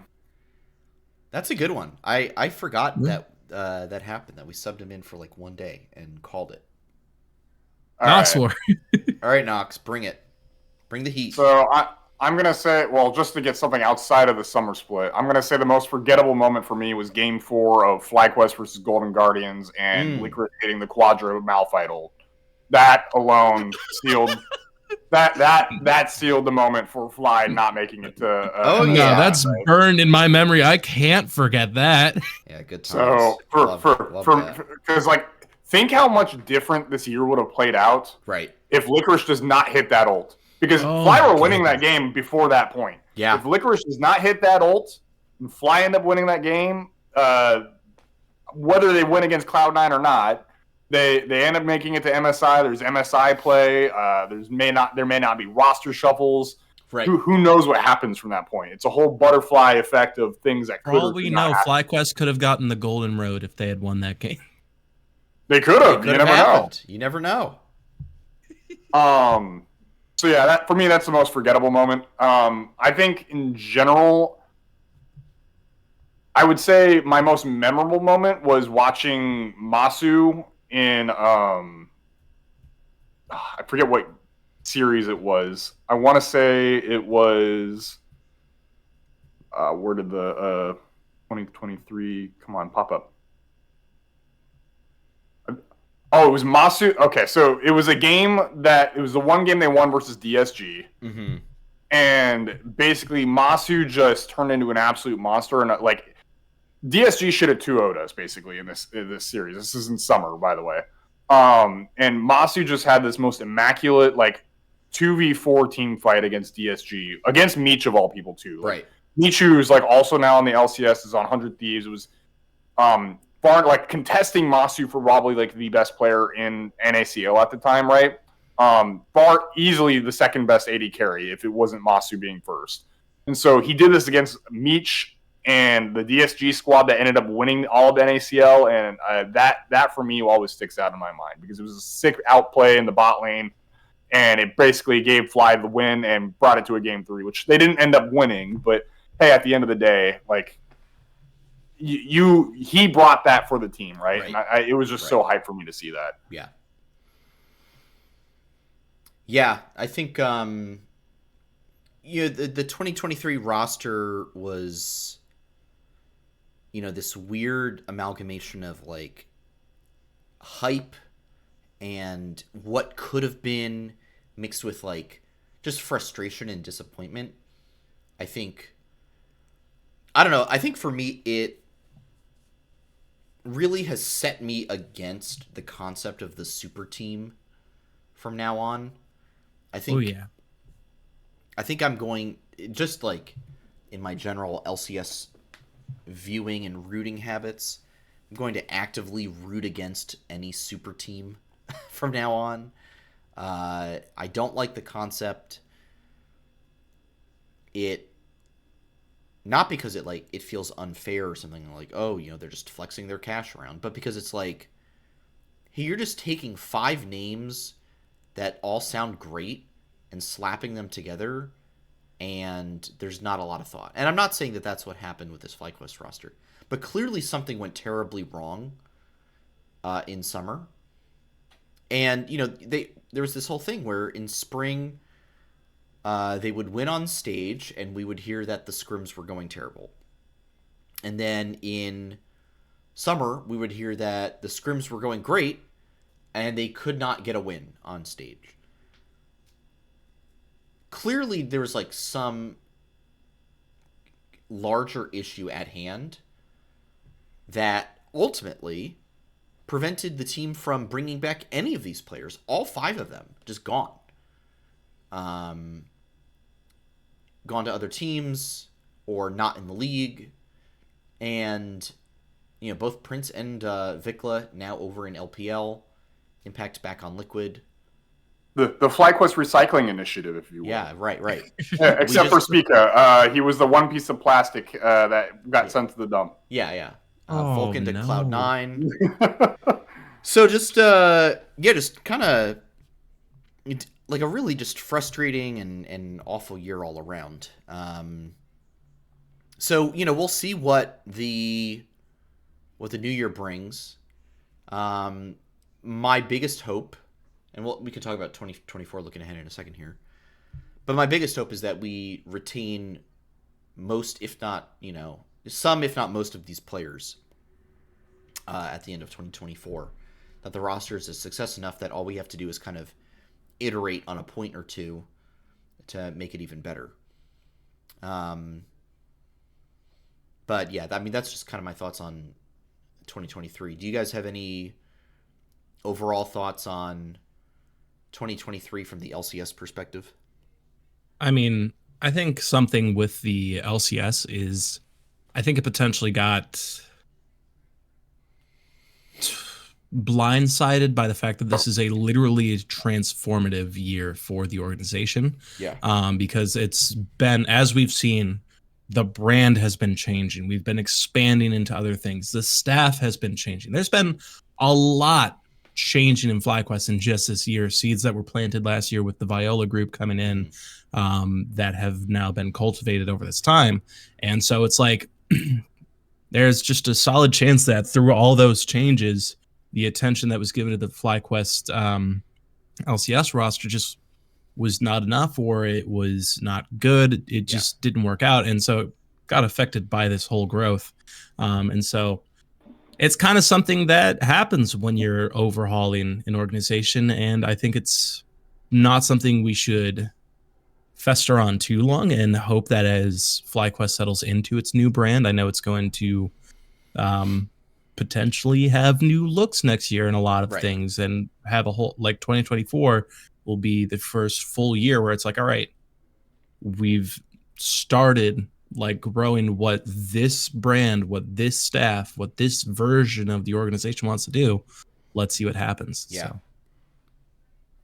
that's a good one. I forgot Yeah. that that happened. That we subbed him in for like one day and called it. All Knox right. War. All right, Knox, bring it. Bring the heat. So I'm gonna say, well, just to get something outside of the summer split, I'm gonna say the most forgettable moment for me was Game 4 of FlyQuest versus Golden Guardians and Licorice hitting the Quadro Malphite. That alone sealed that sealed the moment for Fly not making it to. Oh, No, yeah. that's burned in my memory. I can't forget that. Yeah, good times. So love that. because like think how much different this year would have played out Right. if Licorice does not hit that ult. Because Oh, Fly were winning that game before that point. Yeah. If Licorice does not hit that ult, and Fly end up winning that game, whether they win against Cloud9 or not, they end up making it to MSI. There's MSI play. There may not be roster shuffles. Right. Who knows what happens from that point? It's a whole butterfly effect of things that For could. all we know, FlyQuest could have gotten the Golden Road if they had won that game. They could have. You never know. You never know. So yeah, that for me, that's the most forgettable moment. I think in general, I would say my most memorable moment was watching Masu in I forget what series it was. I want to say it was where did the 2023 come on pop up? Oh, it was Masu. Okay, so it was a game it was the one game they won versus DSG. Mm-hmm. And basically Masu just turned into an absolute monster. And like DSG should have 2-0'd us basically in this series. This is in summer, by the way. And Masu just had this most immaculate like 2v4 team fight against DSG, against Meech of all people too. Right. Meech, who's like also now on the LCS, is on 100 Thieves. It was far like contesting Masu for probably like the best player in NACL at the time, right? Far easily the second best AD carry if it wasn't Masu being first. And so he did this against Meech and the DSG squad that ended up winning all of NACL, and that for me always sticks out in my mind because it was a sick outplay in the bot lane, and it basically gave Fly the win and brought it to a game 3, which they didn't end up winning, but hey, at the end of the day, like he brought that for the team, right? And it was just so hyped for me to see that. Yeah. Yeah, I think the 2023 roster was this weird amalgamation of like hype and what could have been mixed with like just frustration and disappointment. I don't know. I think for me, it really has set me against the concept of the super team from now on. I think. Oh yeah. I think I'm going just like in my general LCS viewing and rooting habits. I'm going to actively root against any super team from now on. I don't like the concept. Not because it feels unfair or something like, oh, they're just flexing their cash around, but because it's like, hey, you're just taking 5 names that all sound great and slapping them together, and there's not a lot of thought. And I'm not saying that that's what happened with this FlyQuest roster, but clearly something went terribly wrong in summer. And, there was this whole thing where in spring, they would win on stage, and we would hear that the scrims were going terrible. And then in summer, we would hear that the scrims were going great, and they could not get a win on stage. Clearly, there was like some larger issue at hand that ultimately prevented the team from bringing back any of these players. All 5 of them just gone. Gone to other teams or not in the league. And, both Prince and Vikla now over in LPL. Impact back on Liquid. The FlyQuest recycling initiative, if you will. Yeah, right. Yeah, except for Spica. He was the one piece of plastic that got sent to the dump. Yeah. Vulcan to no. Cloud9. So just yeah, just kind of like a really just frustrating and awful year all around. So we'll see what the new year brings. My biggest hope, and we can talk about 2024 looking ahead in a second here, but my biggest hope is that we retain most, if not some, if not most of these players at the end of 2024. That the roster is a success enough that all we have to do is kind of iterate on a point or two to make it even better. But yeah, I mean, that's just kind of my thoughts on 2023. Do you guys have any overall thoughts on 2023 from the LCS perspective? I mean, I think something with the LCS is, I think it potentially got blindsided by the fact that this is a literally transformative year for the organization. Yeah. Because it's been, as we've seen, the brand has been changing. We've been expanding into other things. The staff has been changing. There's been a lot changing in FlyQuest in just this year. Seeds that were planted last year with the Viola group coming in that have now been cultivated over this time. And so it's like there's just a solid chance that through all those changes, the attention that was given to the FlyQuest LCS roster just was not enough, or it was not good. It just didn't work out. And so it got affected by this whole growth. And so it's kind of something that happens when you're overhauling an organization. And I think it's not something we should fester on too long and hope that as FlyQuest settles into its new brand, I know it's going to potentially have new looks next year in a lot of things, and have a whole, like 2024 will be the first full year where it's like, all right, we've started like growing what this brand, what this staff, what this version of the organization wants to do. Let's see what happens. Yeah. So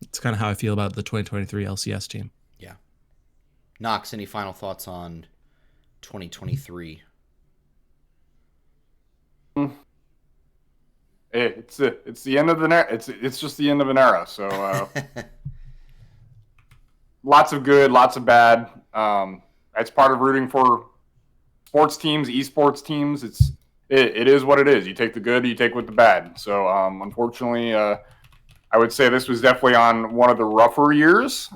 it's kind of how I feel about the 2023 LCS team. Yeah. Knox, any final thoughts on 2023? It's the end of it's just the end of an era. So lots of good, lots of bad. That's part of rooting for sports teams, esports teams. It is what it is. You take the good, you take with the bad. So unfortunately, I would say this was definitely on one of the rougher years.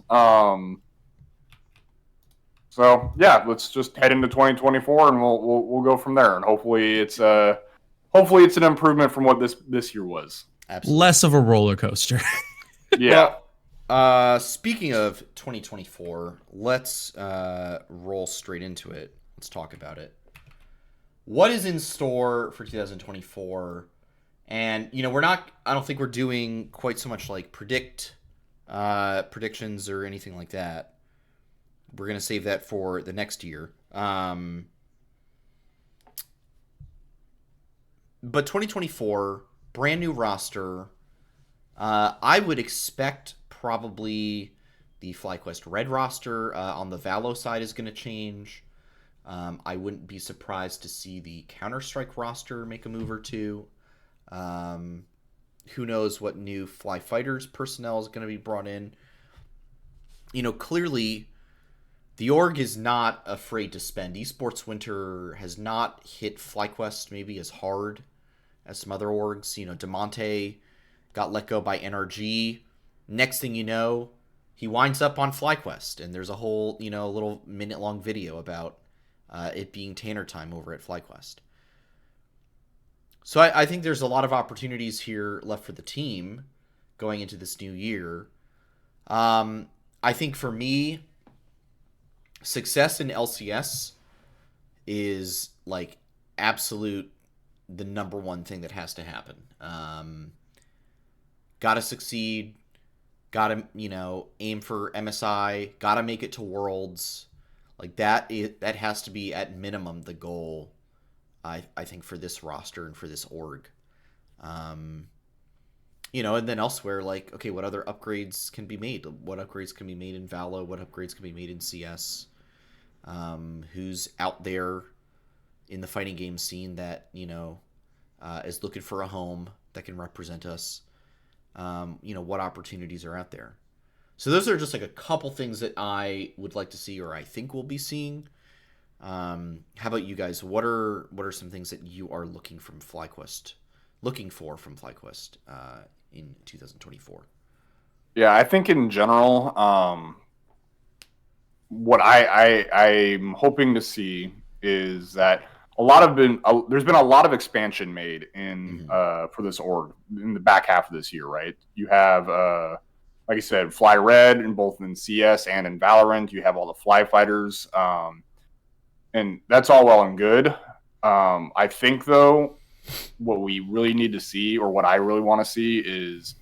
So yeah, let's just head into 2024 and we'll go from there. And hopefully it's an improvement from what this year was. Absolutely. Less of a roller coaster. Yeah. Speaking of 2024, let's roll straight into it. Let's talk about it. What is in store for 2024? And I don't think we're doing quite so much like predictions or anything like that. We're gonna save that for the next year. But 2024, brand new roster. I would expect probably the FlyQuest Red roster on the Valo side is going to change. I wouldn't be surprised to see the Counter-Strike roster make a move or two. Who knows what new Fly Fighters personnel is going to be brought in. Clearly, the org is not afraid to spend. Esports Winter has not hit FlyQuest maybe as hard as some other orgs. DeMonte got let go by NRG. Next thing you know, he winds up on FlyQuest, and there's a whole, little minute-long video about it being Tanner time over at FlyQuest. So I think there's a lot of opportunities here left for the team going into this new year. I think for me, success in LCS is like absolute the number one thing that has to happen. Gotta succeed. Gotta, aim for MSI. Gotta make it to Worlds. Like that has to be at minimum the goal, I think, for this roster and for this org. And then elsewhere, like, okay, what other upgrades can be made? What upgrades can be made in Valo? What upgrades can be made in CS? Who's out there in the fighting game scene that, is looking for a home that can represent us? what opportunities are out there. So those are just like a couple things that I would like to see, or I think we'll be seeing. How about you guys? What are some things that you are looking for from FlyQuest in 2024? Yeah, I think in general, what I'm hoping to see is that there's been a lot of expansion made in for this org in the back half of this year, right? You have like I said, Fly Red in both in CS and in Valorant. You have all the Fly Fighters, and that's all well and good. I think though, what we really need to see, or what I really want to see, is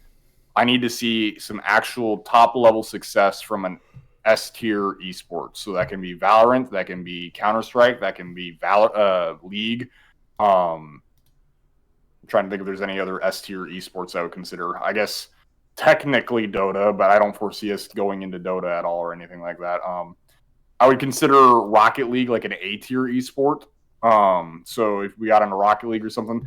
I need to see some actual top level success from an S tier esports. So that can be Valorant, that can be Counter-Strike, that can be League. I'm trying to think if there's any other S tier esports I would consider. I guess technically Dota, but I don't foresee us going into Dota at all or anything like that. I would consider Rocket League like an A tier esport. So if we got into Rocket League or something,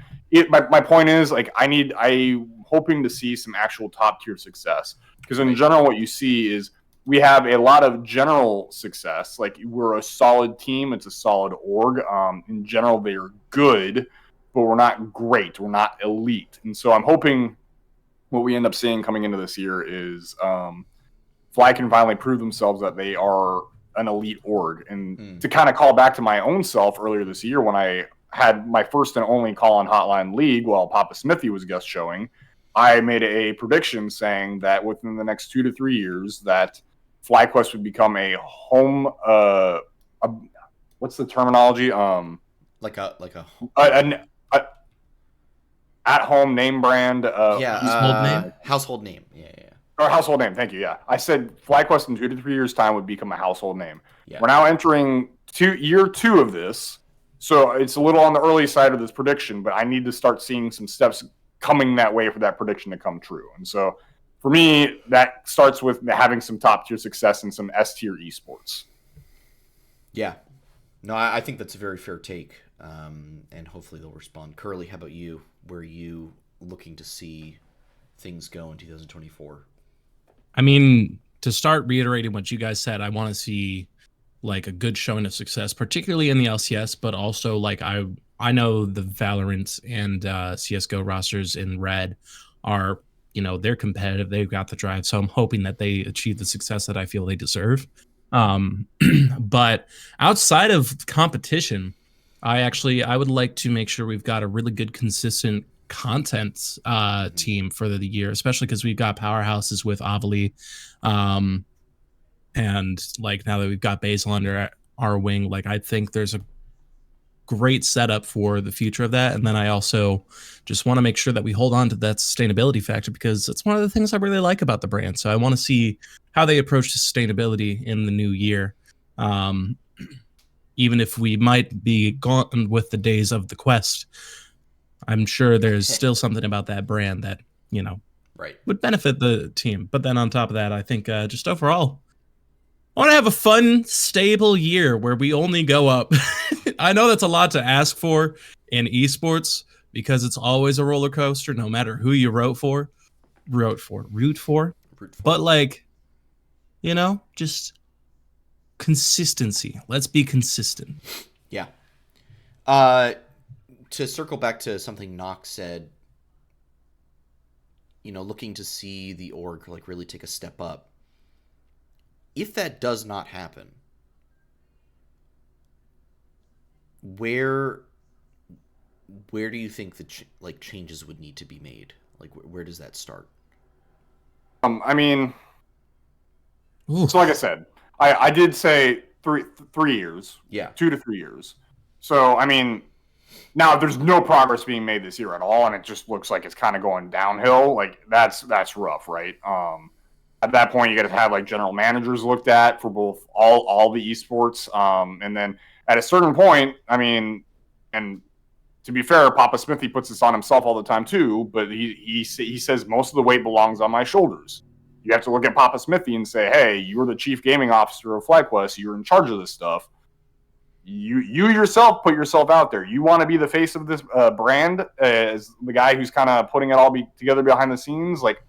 my point is like I'm hoping to see some actual top tier success, because in general what you see is we have a lot of general success. Like we're a solid team, it's a solid org. In general, they are good, but we're not great. We're not elite, and so I'm hoping what we end up seeing coming into this year is Fly can finally prove themselves that they are an elite org. And to kind of call back to my own self earlier this year when I had my first and only call-on hotline league while Papa Smithy was guest showing, I made a prediction saying that within the next 2 to 3 years that FlyQuest would become a home what's the terminology? Like a at-home name brand. Household name. Yeah. Or household name, thank you, yeah. I said FlyQuest in 2 to 3 years' time would become a household name. Yeah. We're now entering year 2 of this, so it's a little on the early side of this prediction, but I need to start seeing some steps coming that way for that prediction to come true. And so for me, that starts with having some top-tier success in some S-tier esports. Yeah. No, I think that's a very fair take, and hopefully they'll respond. Curly, how about you? Where are you looking to see things go in 2024? I mean, to start reiterating what you guys said, I want to see like a good showing of success, particularly in the LCS, but also like I know the Valorant and CSGO rosters in Red are, they're competitive. They've got the drive. So I'm hoping that they achieve the success that I feel they deserve. But outside of competition, I would like to make sure we've got a really good, consistent content team for the year, especially because we've got powerhouses with Avali. And like now that we've got Basil under our wing, like I think there's a great setup for the future of that. And then I also just want to make sure that we hold on to that sustainability factor, because that's one of the things I really like about the brand. So I want to see how they approach sustainability in the new year. Even if we might be gone with the days of the quest, I'm sure there's still something about that brand that, would benefit the team. But then on top of that, I think just overall, I want to have a fun, stable year where we only go up. I know that's a lot to ask for in esports, because it's always a roller coaster, no matter who you root for. But like, just consistency. Let's be consistent. Yeah. To circle back to something Nox said, looking to see the org like really take a step up. If that does not happen, where do you think the changes would need to be made? Like where does that start? I mean, so like I said, I did say 3 years. Yeah. 2 to 3 years. So I mean, now there's no progress being made this year at all, and it just looks like it's kind of going downhill. Like that's rough, right? At that point, you got to have like general managers looked at for both all the esports, and then at a certain point, I mean, and to be fair, Papa Smithy puts this on himself all the time too, but he says most of the weight belongs on my shoulders. You have to look at Papa Smithy and say, hey, you're the chief gaming officer of FlyQuest. You're in charge of this stuff. You yourself put yourself out there. You want to be the face of this brand as the guy who's kind of putting it all together behind the scenes. Like,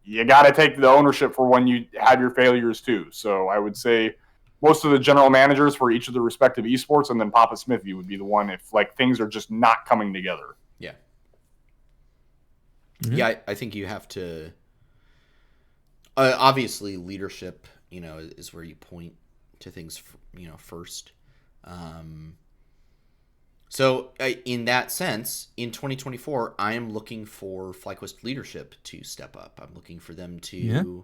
you got to take the ownership for when you have your failures too. So I would say most of the general managers for each of the respective esports, and then Papa Smithy would be the one if like things are just not coming together. Yeah. Mm-hmm. Yeah, I think you have to. Obviously, leadership, is where you point to things, first. So in that sense, in 2024, I am looking for FlyQuest leadership to step up. I'm looking for them to,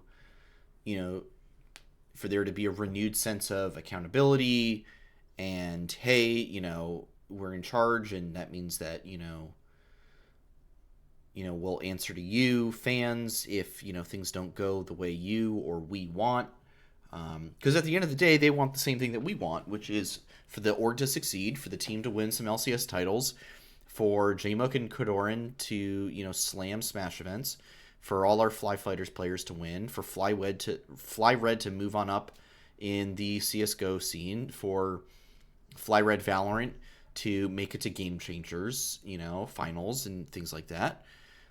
for there to be a renewed sense of accountability and, hey, we're in charge, and that means that, we'll answer to you, fans, if, things don't go the way you or we want. Because at the end of the day, they want the same thing that we want, which is for the org to succeed, for the team to win some LCS titles, for JMUK and Kodoran to, slam Smash events, for all our Fly Fighters players to win, for FlyRed to move on up in the CSGO scene, for FlyRed Valorant to make it to Game Changers, finals and things like that.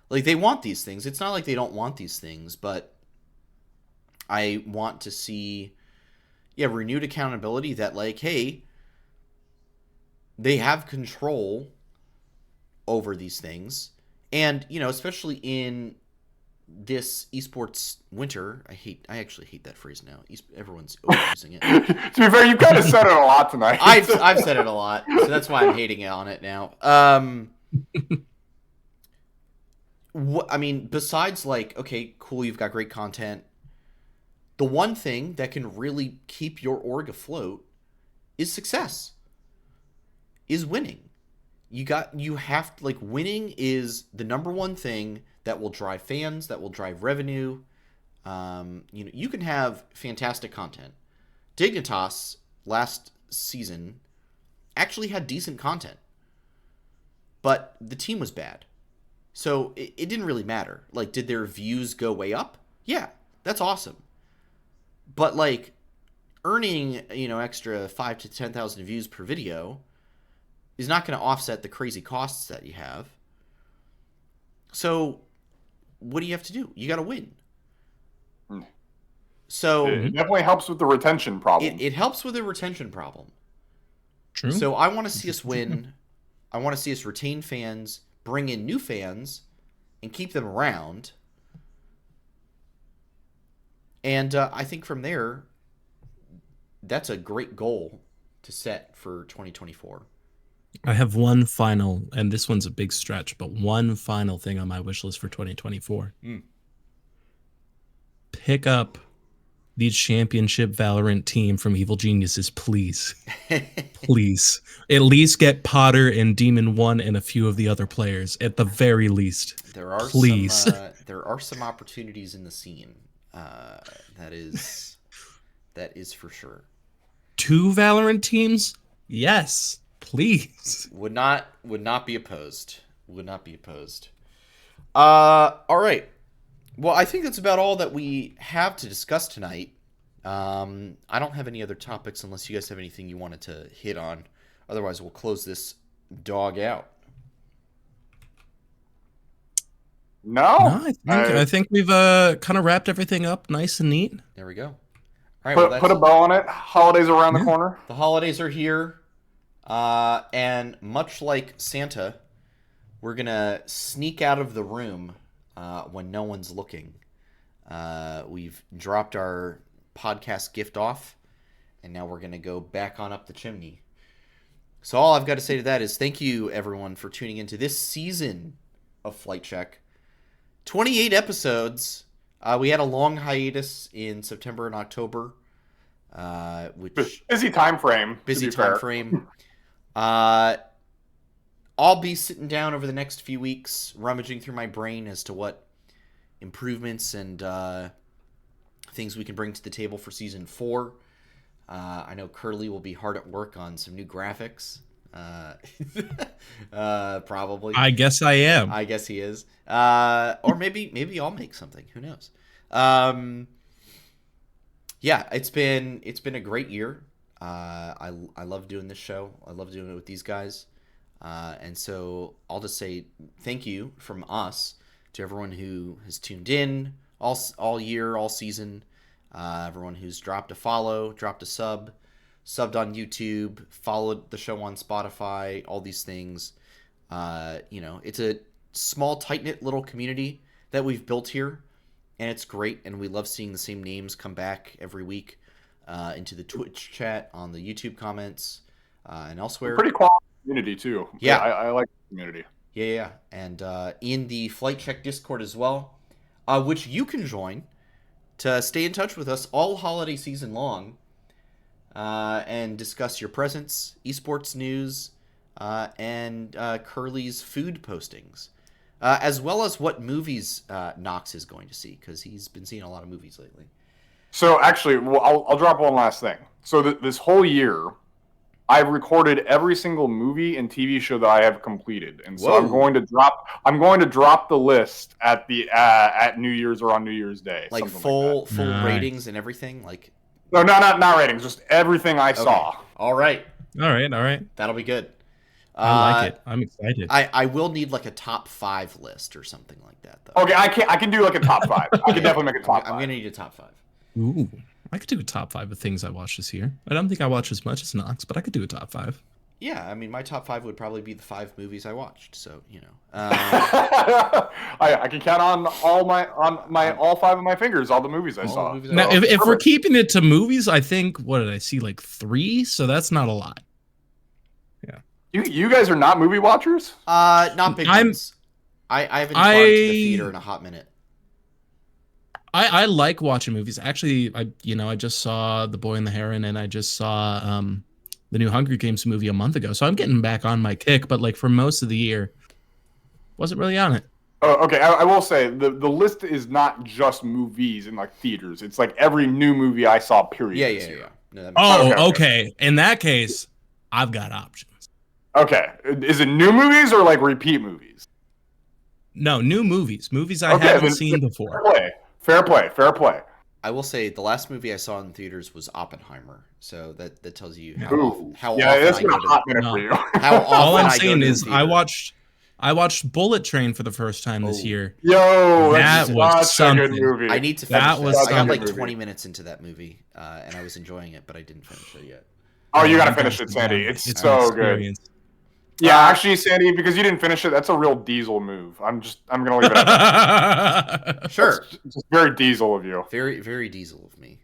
Like, they want these things. It's not like they don't want these things, but I want to see, renewed accountability that, like, hey, they have control over these things. And, especially in this esports winter, I actually hate that phrase now. Everyone's overusing it. To be fair, you kind of said it a lot tonight. I've said it a lot, so that's why I'm hating on it now. Besides, like, okay, cool, you've got great content. The one thing that can really keep your org afloat is success, is winning. Winning is the number one thing that will drive fans, that will drive revenue. You can have fantastic content. Dignitas last season actually had decent content, but the team was bad. So it didn't really matter. Like, did their views go way up? Yeah, that's awesome. But, like, earning, extra 5,000 to 10,000 views per video is not going to offset the crazy costs that you have. So what do you have to do? You got to win. So it definitely helps with the retention problem. It helps with the retention problem. True. So I want to see us win. I want to see us retain fans, bring in new fans, and keep them around. And I think from there, that's a great goal to set for 2024. I have one final, and this one's a big stretch, but one final thing on my wish list for 2024. Pick up the championship Valorant team from Evil Geniuses, please. Please. At least get Potter and Demon 1 and a few of the other players, at the very least. There are please. There are some opportunities in the scene. That is for sure. 2 Valorant teams? Yes. Please. Would not be opposed. Would not be opposed. All right. Well, I think that's about all that we have to discuss tonight. I don't have any other topics unless you guys have anything you wanted to hit on. Otherwise, we'll close this dog out. No, I think we've kind of wrapped everything up nice and neat. There we go. All right, put a bow on it. Holidays around the corner. The holidays are here. And much like Santa, we're going to sneak out of the room when no one's looking. We've dropped our podcast gift off, and now we're going to go back on up the chimney. So all I've got to say to that is thank you, everyone, for tuning into this season of Flight Check. 28 episodes. We had a long hiatus in September and October. Which busy time frame. Busy time frame. I'll be sitting down over the next few weeks, rummaging through my brain as to what improvements and things we can bring to the table for Season 4. I know Curly will be hard at work on some new graphics. Probably. I guess I am. I guess he is. Or maybe I'll make something. Who knows? Yeah, it's been a great year. I love doing this show. I love doing it with these guys. And so I'll just say thank you from us to everyone who has tuned in, all year, all season. Everyone who's dropped a follow, dropped a sub, subbed on YouTube, followed the show on Spotify, all these things. It's a small, tight-knit little community that we've built here, and it's great, and we love seeing the same names come back every week into the Twitch chat, on the YouTube comments, and elsewhere. Pretty quality community, too. Yeah. I like the community. Yeah. And in the Flight Check Discord as well, which you can join to stay in touch with us all holiday season long and discuss your presents, esports news, and Curly's food postings, as well as what movies Knox is going to see, because he's been seeing a lot of movies lately. So actually, I'll drop one last thing. So this whole year, I've recorded every single movie and TV show that I have completed, and so Whoa. I'm going to drop the list at New Year's or on New Year's Day, Like something full like that. ratings and everything. Like No, not ratings, just everything I saw. All right, That'll be good. I like it. I'm excited. I will need like a top 5 list or something like that, though. Okay, I can do like a top 5. I can definitely make a top 5. I'm gonna need a top 5. Ooh, I could do a top 5 of things I watched this year. I don't think I watched as much as Knox, but I could do a top 5. Yeah, I mean, my top 5 would probably be the 5 movies I watched. So I can count on all 5 of my fingers all the movies I saw. Now, if we're keeping it to movies, I think, what did I see, like 3? So that's not a lot. Yeah. You guys are not movie watchers? Not big ones. I haven't gone to the theater in a hot minute. I like watching movies. Actually, I just saw The Boy and the Heron, and I just saw the new Hunger Games movie a month ago. So I'm getting back on my kick, but like for most of the year, wasn't really on it. Oh, okay. I will say the list is not just movies in like theaters. It's like every new movie I saw. Period. Yeah. No, that makes sense. Okay. In that case, I've got options. Okay, is it new movies or like repeat movies? No, new movies. Movies I haven't seen before. Fair play. I will say the last movie I saw in theaters was Oppenheimer, so that tells you how often it's I been go a hot minute for you. How often All I'm I go saying to is the I theater. watched Bullet Train for the first time this year. Yo, That that's was such a good something. movie. I need to finish That was I got like something. 20 minutes into that movie, and I was enjoying it, but I didn't finish it yet. Oh, you gotta finish it, Sandy. It's an so good. experience. Yeah, actually, Sandy, because you didn't finish it, that's a real Diesel move. I'm gonna leave it at that. Sure. It's just very Diesel of you. Very, very Diesel of me.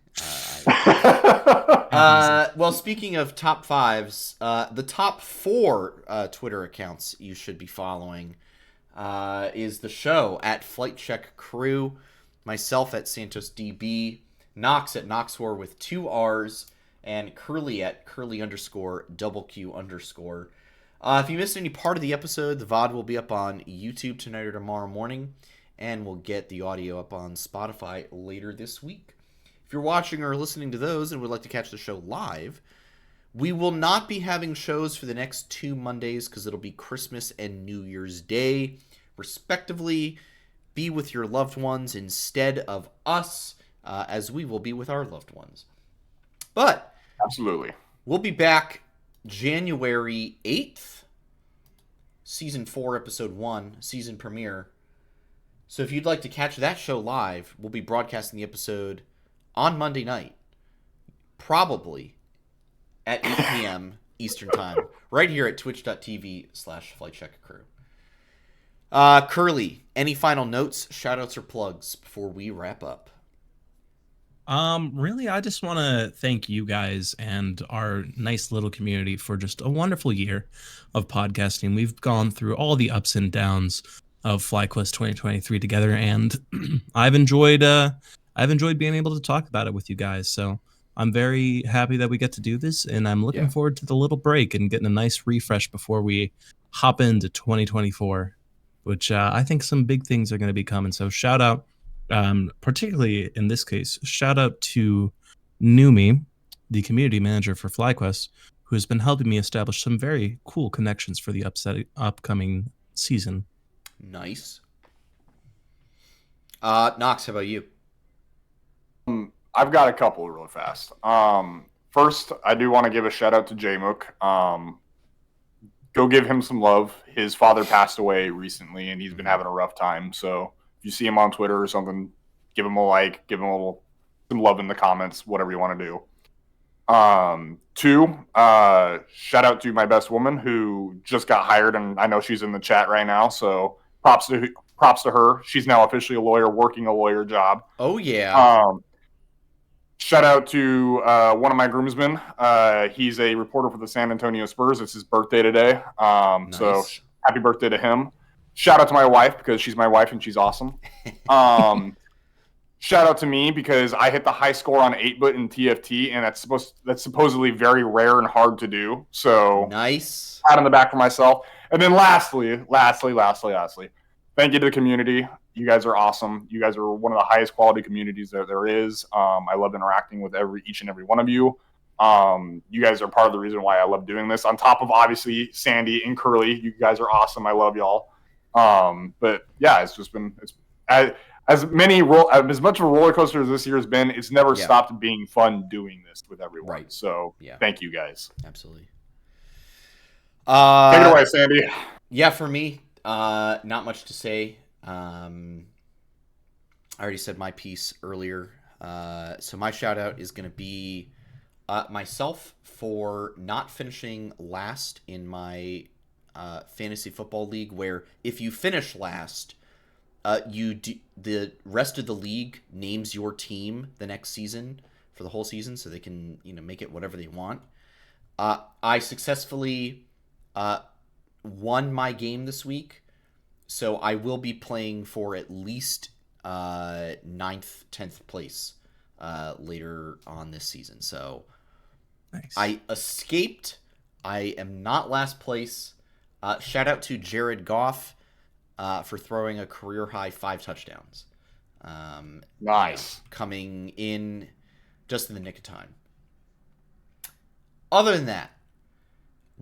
Well, speaking of top 5s, the top 4 Twitter accounts you should be following is the show at Flight Check Crew, myself at Santos DB, Knox at Knoxwar with 2 R's, and Curly at Curly_QQ_. If you missed any part of the episode, the VOD will be up on YouTube tonight or tomorrow morning, and we'll get the audio up on Spotify later this week. If you're watching or listening to those and would like to catch the show live, we will not be having shows for the next 2 Mondays because it'll be Christmas and New Year's Day, respectively. Be with your loved ones instead of us, as we will be with our loved ones. But Absolutely. we'll be back January 8th, Season 4, Episode 1, season premiere. So if you'd like to catch that show live, we'll be broadcasting the episode on Monday night, probably at 8 p.m. Eastern Time, right here at twitch.tv/FlightCheckCrew. Curly, any final notes, shoutouts, or plugs before we wrap up? Really, I just want to thank you guys and our nice little community for just a wonderful year of podcasting. We've gone through all the ups and downs of FlyQuest 2023 together, and I've enjoyed being able to talk about it with you guys. So I'm very happy that we get to do this, and I'm looking forward to the little break and getting a nice refresh before we hop into 2024, which I think some big things are going to be coming. So shout out. Particularly in this case, shout out to Numi, the community manager for FlyQuest, who has been helping me establish some very cool connections for the upcoming season. Nice. Knox, how about you? I've got a couple real fast. First, I do want to give a shout out to J-Mook. Go give him some love. His father passed away recently, and he's been having a rough time. So if you see him on Twitter or something, give him a like, give him a little some love in the comments, whatever you want to do. 2, shout out to my best woman who just got hired, and I know she's in the chat right now. So props to her. She's now officially a lawyer, working a lawyer job. Oh yeah. Shout out to one of my groomsmen. He's a reporter for the San Antonio Spurs. It's his birthday today. Nice. So happy birthday to him. Shout out to my wife because she's my wife and she's awesome. Shout out to me because I hit the high score on 8-bit in TFT, and that's supposedly very rare and hard to do. So nice. Pat on the back for myself. And then lastly, thank you to the community. You guys are awesome. You guys are one of the highest quality communities that there is. I love interacting with each and every one of you. You guys are part of the reason why I love doing this. On top of obviously Sandy and Curly, you guys are awesome. I love y'all. But yeah, it's just been as much of a roller coaster as this year has been. It's never stopped being fun doing this with everyone. Right. So thank you guys. Absolutely. Take it away, Sandy. Yeah, for me, not much to say. I already said my piece earlier. So my shout out is going to be myself for not finishing last in my fantasy football league, where if you finish last, the rest of the league names your team the next season for the whole season, so they can make it whatever they want. I successfully won my game this week, so I will be playing for at least 9th, 10th place later on this season. So nice. I escaped. I am not last place. Shout out to Jared Goff for throwing a career-high 5 touchdowns. Nice. Coming in just in the nick of time. Other than that,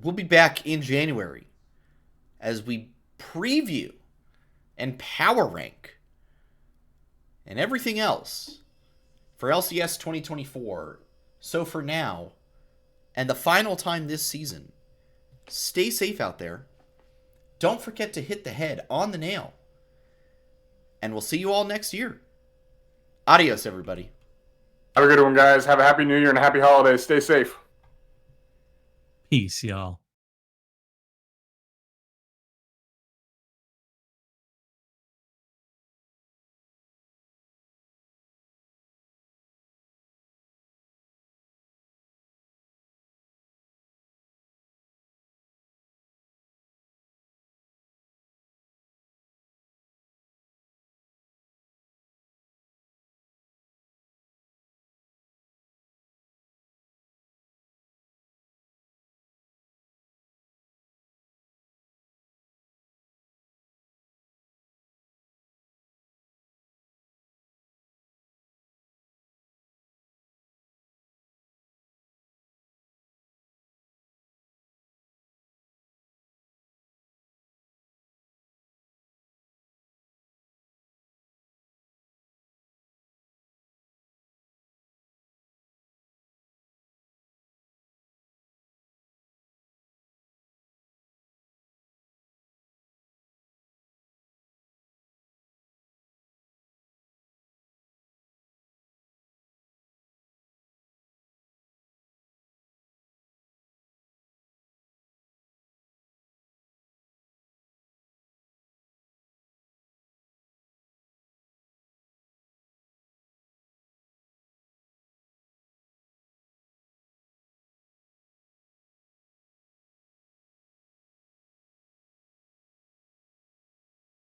we'll be back in January as we preview and power rank and everything else for LCS 2024. So for now, and the final time this season, stay safe out there. Don't forget to hit the head on the nail. And we'll see you all next year. Adios, everybody. Have a good one, guys. Have a happy new year and a happy holidays. Stay safe. Peace, y'all.